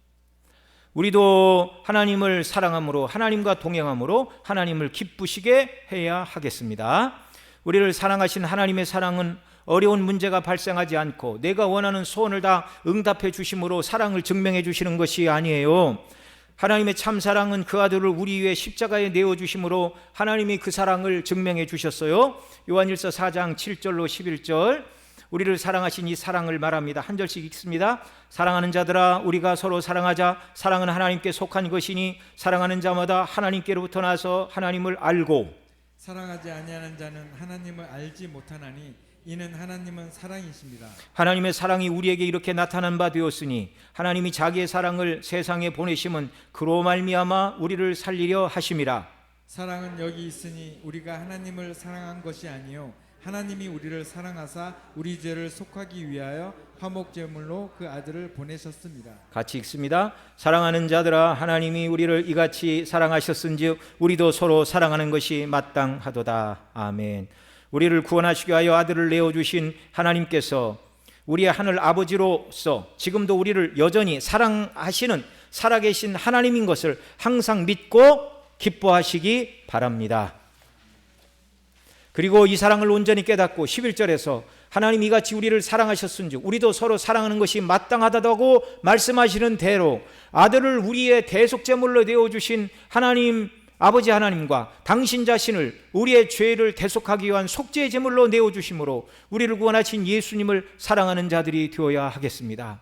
우리도 하나님을 사랑함으로 하나님과 동행함으로 하나님을 기쁘시게 해야 하겠습니다. 우리를 사랑하신 하나님의 사랑은 어려운 문제가 발생하지 않고 내가 원하는 소원을 다 응답해 주심으로 사랑을 증명해 주시는 것이 아니에요. 하나님의 참 사랑은 그 아들을 우리 위해 십자가에 내어주심으로 하나님이 그 사랑을 증명해 주셨어요. 요한일서 4장 7절로 11절 우리를 사랑하신 이 사랑을 말합니다. 한 절씩 읽습니다. 사랑하는 자들아 우리가 서로 사랑하자. 사랑은 하나님께 속한 것이니 사랑하는 자마다 하나님께로부터 나서 하나님을 알고 사랑하지 아니하는 자는 하나님을 알지 못하나니 이는 하나님은 사랑이십니다. 하나님의 사랑이 우리에게 이렇게 나타난 바 되었으니 하나님이 자기의 사랑을 세상에 보내심은 그로 말미암아 우리를 살리려 하심이라. 사랑은 여기 있으니 우리가 하나님을 사랑한 것이 아니요 하나님이 우리를 사랑하사 우리 죄를 속하기 위하여 화목제물로 그 아들을 보내셨습니다. 같이 읽습니다. 사랑하는 자들아 하나님이 우리를 이같이 사랑하셨은즉 우리도 서로 사랑하는 것이 마땅하도다. 아멘. 우리를 구원하시기 위하여 아들을 내어주신 하나님께서 우리의 하늘 아버지로서 지금도 우리를 여전히 사랑하시는 살아계신 하나님인 것을 항상 믿고 기뻐하시기 바랍니다. 그리고 이 사랑을 온전히 깨닫고 11절에서 하나님 이같이 우리를 사랑하셨은즉 우리도 서로 사랑하는 것이 마땅하다고 말씀하시는 대로 아들을 우리의 대속제물로 내어주신 하나님 아버지 하나님과 당신 자신을 우리의 죄를 대속하기 위한 속죄 제물로 내어주심으로 우리를 구원하신 예수님을 사랑하는 자들이 되어야 하겠습니다.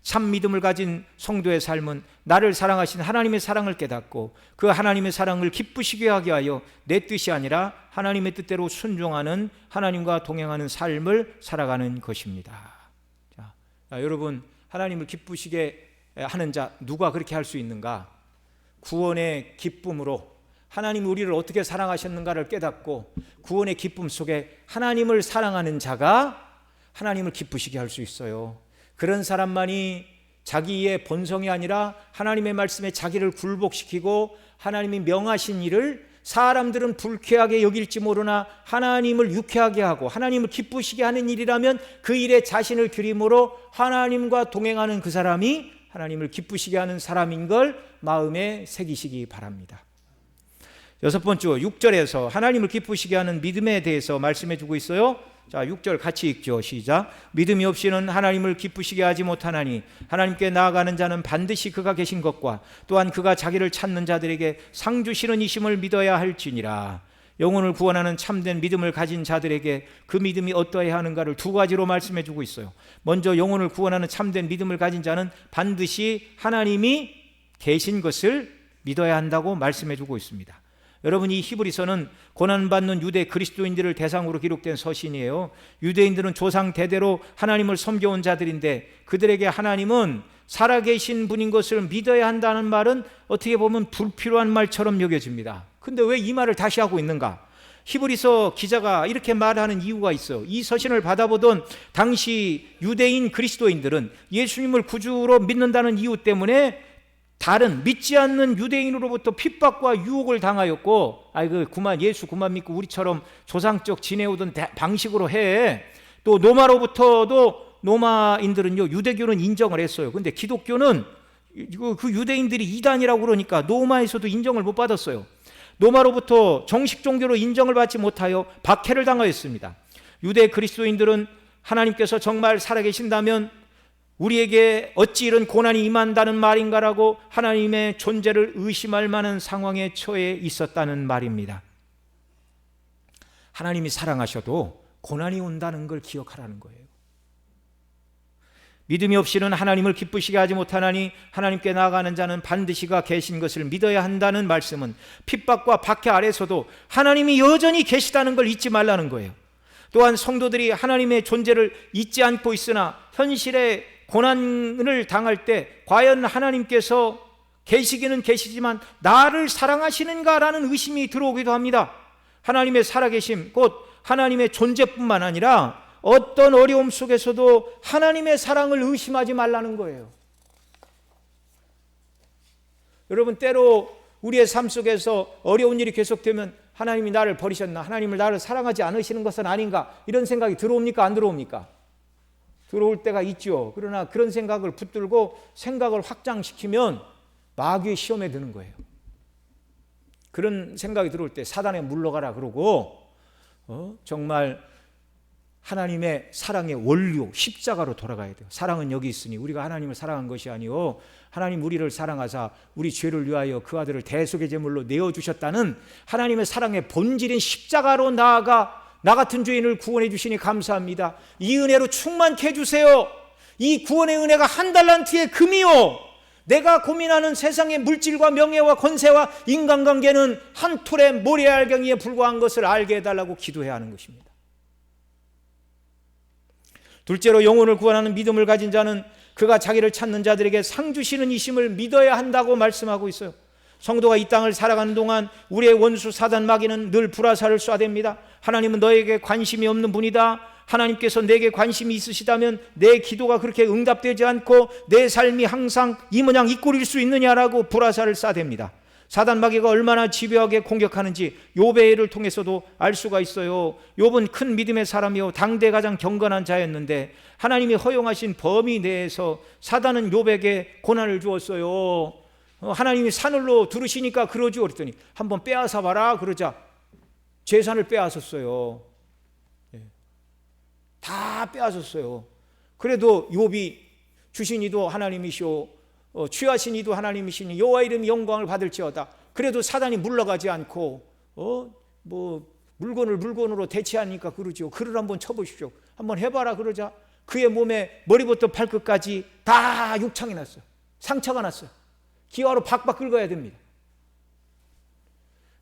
참 믿음을 가진 성도의 삶은 나를 사랑하신 하나님의 사랑을 깨닫고 그 하나님의 사랑을 기쁘시게 하게 하여 내 뜻이 아니라 하나님의 뜻대로 순종하는 하나님과 동행하는 삶을 살아가는 것입니다. 자, 여러분 하나님을 기쁘시게 하는 자 누가 그렇게 할 수 있는가? 구원의 기쁨으로 하나님이 우리를 어떻게 사랑하셨는가를 깨닫고 구원의 기쁨 속에 하나님을 사랑하는 자가 하나님을 기쁘시게 할 수 있어요. 그런 사람만이 자기의 본성이 아니라 하나님의 말씀에 자기를 굴복시키고 하나님이 명하신 일을 사람들은 불쾌하게 여길지 모르나 하나님을 유쾌하게 하고 하나님을 기쁘시게 하는 일이라면 그 일에 자신을 들임으로 하나님과 동행하는 그 사람이 하나님을 기쁘시게 하는 사람인 걸 마음에 새기시기 바랍니다. 여섯 번째 6절에서 하나님을 기쁘시게 하는 믿음에 대해서 말씀해 주고 있어요. 자, 6절 같이 읽죠. 시작. 믿음이 없이는 하나님을 기쁘시게 하지 못하나니 하나님께 나아가는 자는 반드시 그가 계신 것과 또한 그가 자기를 찾는 자들에게 상 주시는 이심을 믿어야 할지니라. 영혼을 구원하는 참된 믿음을 가진 자들에게 그 믿음이 어떠해야 하는가를 두 가지로 말씀해 주고 있어요. 먼저 영혼을 구원하는 참된 믿음을 가진 자는 반드시 하나님이 계신 것을 믿어야 한다고 말씀해 주고 있습니다. 여러분, 이 히브리서는 고난받는 유대 그리스도인들을 대상으로 기록된 서신이에요. 유대인들은 조상 대대로 하나님을 섬겨온 자들인데 그들에게 하나님은 살아계신 분인 것을 믿어야 한다는 말은 어떻게 보면 불필요한 말처럼 여겨집니다. 근데 왜 이 말을 다시 하고 있는가? 히브리서 기자가 이렇게 말하는 이유가 있어요. 이 서신을 받아보던 당시 유대인 그리스도인들은 예수님을 구주로 믿는다는 이유 때문에 다른 믿지 않는 유대인으로부터 핍박과 유혹을 당하였고, 그만 예수 그만 믿고 우리처럼 조상적 지내오던 방식으로 해. 또 로마로부터도 로마인들은요, 유대교는 인정을 했어요. 근데 기독교는 그 유대인들이 이단이라고 그러니까 로마에서도 인정을 못 받았어요. 로마로부터 정식 종교로 인정을 받지 못하여 박해를 당하였습니다. 유대 그리스도인들은 하나님께서 정말 살아계신다면 우리에게 어찌 이런 고난이 임한다는 말인가라고 하나님의 존재를 의심할 만한 상황에 처해 있었다는 말입니다. 하나님이 사랑하셔도 고난이 온다는 걸 기억하라는 거예요. 믿음이 없이는 하나님을 기쁘시게 하지 못하나니 하나님께 나아가는 자는 반드시 그가 계신 것을 믿어야 한다는 말씀은 핍박과 박해 아래서도 하나님이 여전히 계시다는 걸 잊지 말라는 거예요. 또한 성도들이 하나님의 존재를 잊지 않고 있으나 현실의 고난을 당할 때 과연 하나님께서 계시기는 계시지만 나를 사랑하시는가라는 의심이 들어오기도 합니다. 하나님의 살아계심, 곧 하나님의 존재뿐만 아니라 어떤 어려움 속에서도 하나님의 사랑을 의심하지 말라는 거예요. 여러분, 때로 우리의 삶 속에서 어려운 일이 계속되면 하나님이 나를 버리셨나? 하나님을 나를 사랑하지 않으시는 것은 아닌가? 이런 생각이 들어옵니까? 안 들어옵니까? 들어올 때가 있죠. 그러나 그런 생각을 붙들고 생각을 확장시키면 마귀의 시험에 드는 거예요. 그런 생각이 들어올 때 사단에 물러가라 그러고 정말 하나님의 사랑의 원료 십자가로 돌아가야 돼요. 사랑은 여기 있으니 우리가 하나님을 사랑한 것이 아니요 하나님 우리를 사랑하사 우리 죄를 위하여 그 아들을 대속의 제물로 내어주셨다는 하나님의 사랑의 본질인 십자가로 나아가 나 같은 죄인을 구원해 주시니 감사합니다. 이 은혜로 충만케 해주세요. 이 구원의 은혜가 한 달란트의 금이요, 내가 고민하는 세상의 물질과 명예와 권세와 인간관계는 한 톨의 모래알갱이에 불과한 것을 알게 해달라고 기도해야 하는 것입니다. 둘째로, 영혼을 구원하는 믿음을 가진 자는 그가 자기를 찾는 자들에게 상 주시는 이심을 믿어야 한다고 말씀하고 있어요. 성도가 이 땅을 살아가는 동안 우리의 원수 사단 마귀는 늘 불화살을 쏴댑니다. 하나님은 너에게 관심이 없는 분이다. 하나님께서 내게 관심이 있으시다면 내 기도가 그렇게 응답되지 않고 내 삶이 항상 이 모양 이 꼴일 수 있느냐라고 불화살을 쏴댑니다. 사단 마귀가 얼마나 집요하게 공격하는지 욥의 일을 통해서도 알 수가 있어요. 욥은 큰 믿음의 사람이요 당대 가장 경건한 자였는데 하나님이 허용하신 범위 내에서 사단은 욥에게 고난을 주었어요. 하나님이 산을로 들으시니까 그러죠. 그랬더니 한번 빼앗아 봐라 그러자 재산을 빼앗았어요. 다 빼앗았어요. 그래도 욥이 주신 이도 하나님이시오 취하신 이도 하나님이시니 여호와 이름이 영광을 받을지어다. 그래도 사단이 물러가지 않고 물건을 물건으로 대체하니까 그러죠. 그를 한번 쳐보십시오. 한번 해봐라 그러자 그의 몸에 머리부터 발끝까지 다 육창이 났어요. 상처가 났어요. 기와로 박박 긁어야 됩니다.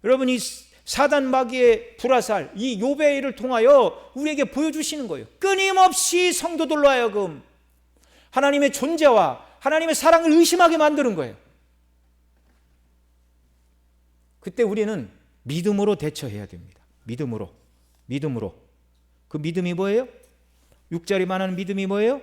여러분, 이 사단 마귀의 불화살, 이 욥의 일을 통하여 우리에게 보여주시는 거예요. 끊임없이 성도들로 하여금 하나님의 존재와 하나님의 사랑을 의심하게 만드는 거예요. 그때 우리는 믿음으로 대처해야 됩니다. 믿음으로. 그 믿음이 뭐예요? 6절이 말하는 믿음이 뭐예요?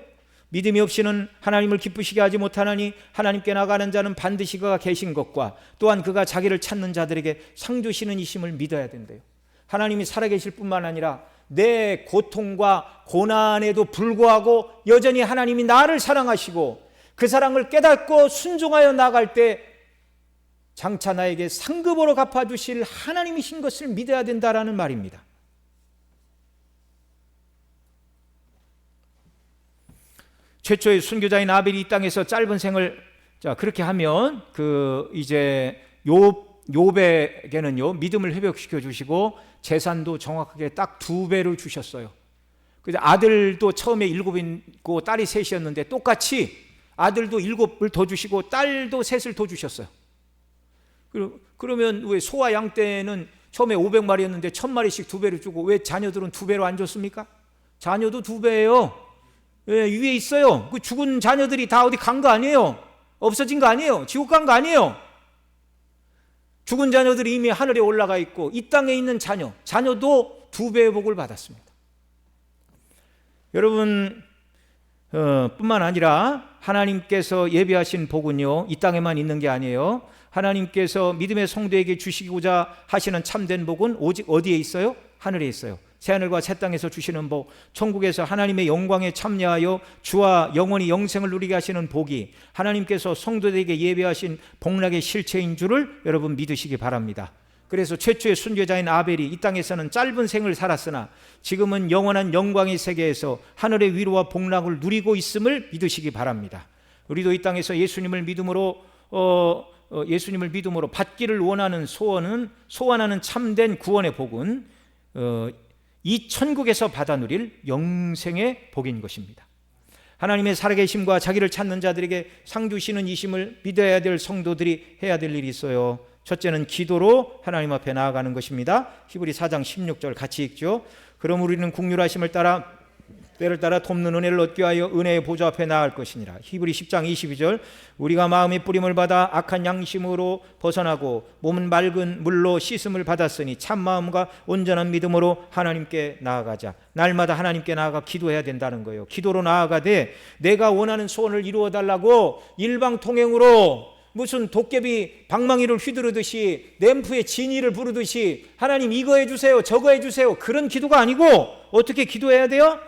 믿음이 없이는 하나님을 기쁘시게 하지 못하나니 하나님께 나가는 자는 반드시 그가 계신 것과 또한 그가 자기를 찾는 자들에게 상 주시는 이심을 믿어야 된대요. 하나님이 살아계실 뿐만 아니라 내 고통과 고난에도 불구하고 여전히 하나님이 나를 사랑하시고 그 사랑을 깨닫고 순종하여 나갈 때 장차 나에게 상급으로 갚아주실 하나님이신 것을 믿어야 된다라는 말입니다. 최초의 순교자인 아벨이 이 땅에서 짧은 생을 그렇게 하면 이제 욥 요백에는요 믿음을 회복시켜 주시고 재산도 정확하게 딱 2배를 주셨어요. 그래서 아들도 처음에 7이고 딸이 3이었는데 똑같이 아들도 7을 더 주시고 딸도 3을 더 주셨어요. 그러면 왜 소와 양 떼는 처음에 500마리였는데 1000마리씩 2배를 주고 왜 자녀들은 2배로 안 줬습니까? 자녀도 2배예요. 예, 위에 있어요. 그 죽은 자녀들이 다 어디 간 거 아니에요? 없어진 거 아니에요? 지옥 간 거 아니에요? 죽은 자녀들이 이미 하늘에 올라가 있고 이 땅에 있는 자녀도 2배의 복을 받았습니다. 여러분 뿐만 아니라 하나님께서 예비하신 복은요 이 땅에만 있는 게 아니에요. 하나님께서 믿음의 성도에게 주시고자 하시는 참된 복은 오직 어디에 있어요? 하늘에 있어요. 새하늘과 새 땅에서 주시는 복, 천국에서 하나님의 영광에 참여하여 주와 영원히 영생을 누리게 하시는 복이 하나님께서 성도들에게 예비하신 복락의 실체인 줄을 여러분 믿으시기 바랍니다. 그래서 최초의 순교자인 아벨이 이 땅에서는 짧은 생을 살았으나 지금은 영원한 영광의 세계에서 하늘의 위로와 복락을 누리고 있음을 믿으시기 바랍니다. 우리도 이 땅에서 예수님을 믿음으로 받기를 원하는 소원하는 참된 구원의 복은 이 천국에서 받아 누릴 영생의 복인 것입니다. 하나님의 살아계심과 자기를 찾는 자들에게 상 주시는 이심을 믿어야 될 성도들이 해야 될 일이 있어요. 첫째는 기도로 하나님 앞에 나아가는 것입니다. 히브리 4장 16절 같이 읽죠. 그럼 우리는 긍휼하심을 따라 때를 따라 돕는 은혜를 얻기 위하여 은혜의 보좌 앞에 나아갈 것이니라. 히브리 10장 22절 우리가 마음의 뿌림을 받아 악한 양심으로 벗어나고 몸은 맑은 물로 씻음을 받았으니 참 마음과 온전한 믿음으로 하나님께 나아가자. 날마다 하나님께 나아가 기도해야 된다는 거예요. 기도로 나아가되 내가 원하는 소원을 이루어 달라고 일방통행으로 무슨 도깨비 방망이를 휘두르듯이 램프에 진이를 부르듯이 하나님 이거 해주세요 저거 해주세요 그런 기도가 아니고 어떻게 기도해야 돼요?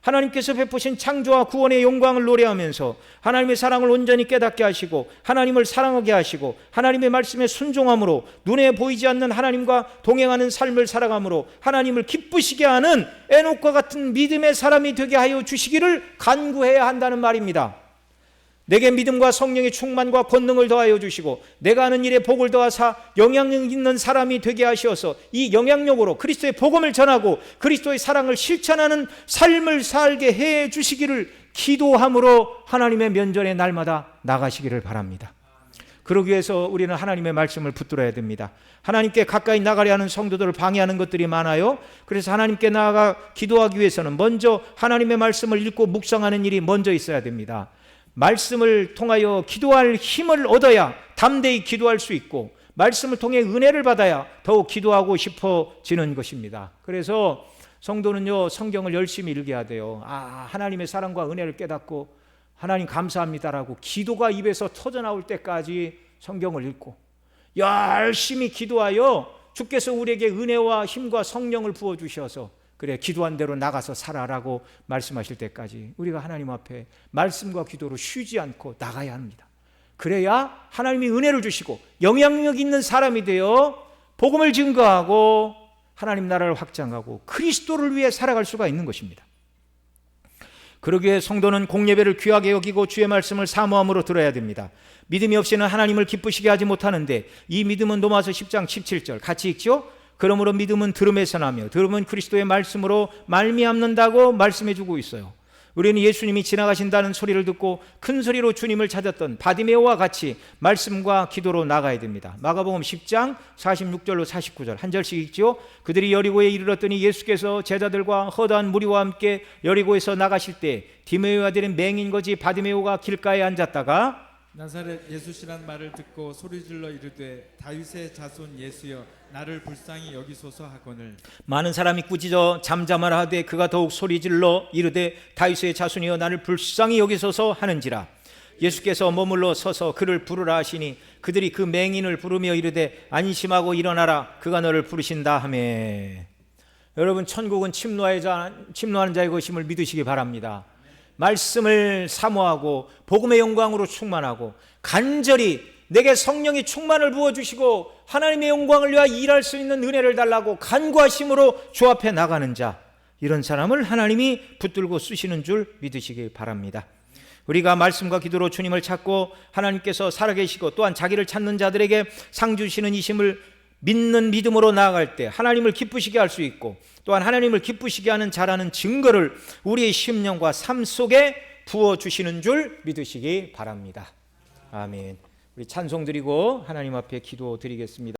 하나님께서 베푸신 창조와 구원의 영광을 노래하면서 하나님의 사랑을 온전히 깨닫게 하시고 하나님을 사랑하게 하시고 하나님의 말씀에 순종함으로 눈에 보이지 않는 하나님과 동행하는 삶을 살아감으로 하나님을 기쁘시게 하는 에녹과 같은 믿음의 사람이 되게 하여 주시기를 간구해야 한다는 말입니다. 내게 믿음과 성령의 충만과 권능을 더하여 주시고 내가 하는 일에 복을 더하사 영향력 있는 사람이 되게 하시어서 이 영향력으로 그리스도의 복음을 전하고 그리스도의 사랑을 실천하는 삶을 살게 해 주시기를 기도함으로 하나님의 면전에 날마다 나가시기를 바랍니다. 그러기 위해서 우리는 하나님의 말씀을 붙들어야 됩니다. 하나님께 가까이 나가려 하는 성도들을 방해하는 것들이 많아요. 그래서 하나님께 나아가 기도하기 위해서는 먼저 하나님의 말씀을 읽고 묵상하는 일이 먼저 있어야 됩니다. 말씀을 통하여 기도할 힘을 얻어야 담대히 기도할 수 있고 말씀을 통해 은혜를 받아야 더욱 기도하고 싶어지는 것입니다. 그래서 성도는요 성경을 열심히 읽어야 돼요. 하나님의 사랑과 은혜를 깨닫고 하나님 감사합니다라고 기도가 입에서 터져나올 때까지 성경을 읽고 열심히 기도하여 주께서 우리에게 은혜와 힘과 성령을 부어주셔서 그래 기도한 대로 나가서 살아라고 말씀하실 때까지 우리가 하나님 앞에 말씀과 기도로 쉬지 않고 나가야 합니다. 그래야 하나님이 은혜를 주시고 영향력 있는 사람이 되어 복음을 증거하고 하나님 나라를 확장하고 그리스도를 위해 살아갈 수가 있는 것입니다. 그러기에 성도는 공예배를 귀하게 여기고 주의 말씀을 사모함으로 들어야 됩니다. 믿음이 없이는 하나님을 기쁘시게 하지 못하는데 이 믿음은 로마서 10장 17절 같이 읽죠. 그러므로 믿음은 들음에서 나며 들음은 그리스도의 말씀으로 말미암는다고 말씀해주고 있어요. 우리는 예수님이 지나가신다는 소리를 듣고 큰 소리로 주님을 찾았던 바디메오와 같이 말씀과 기도로 나가야 됩니다. 마가복음 10장 46절로 49절 한 절씩 읽죠. 그들이 여리고에 이르렀더니 예수께서 제자들과 허다한 무리와 함께 여리고에서 나가실 때 디메오의 아들인 맹인거지 바디메오가 길가에 앉았다가 나사렛 예수시란 말을 듣고 소리질러 이르되 다윗의 자손 예수여 나를 불쌍히 여기소서 하거늘 많은 사람이 꾸짖어 잠잠하라 하되 그가 더욱 소리질러 이르되 다윗의 자손이여 나를 불쌍히 여기소서 하는지라. 예수께서 머물러 서서 그를 부르라 하시니 그들이 그 맹인을 부르며 이르되 안심하고 일어나라 그가 너를 부르신다 하며. 여러분 천국은 침노하는 자의 것임을 믿으시기 바랍니다. 말씀을 사모하고 복음의 영광으로 충만하고 간절히 내게 성령의 충만을 부어주시고 하나님의 영광을 위하여 일할 수 있는 은혜를 달라고 간구하심으로 주 앞에 나가는 자, 이런 사람을 하나님이 붙들고 쓰시는 줄 믿으시기 바랍니다. 우리가 말씀과 기도로 주님을 찾고 하나님께서 살아계시고 또한 자기를 찾는 자들에게 상 주시는 이심을 믿는 믿음으로 나아갈 때 하나님을 기쁘시게 할 수 있고, 또한 하나님을 기쁘시게 하는 자라는 증거를 우리의 심령과 삶 속에 부어주시는 줄 믿으시기 바랍니다. 아멘. 우리 찬송 드리고 하나님 앞에 기도 드리겠습니다.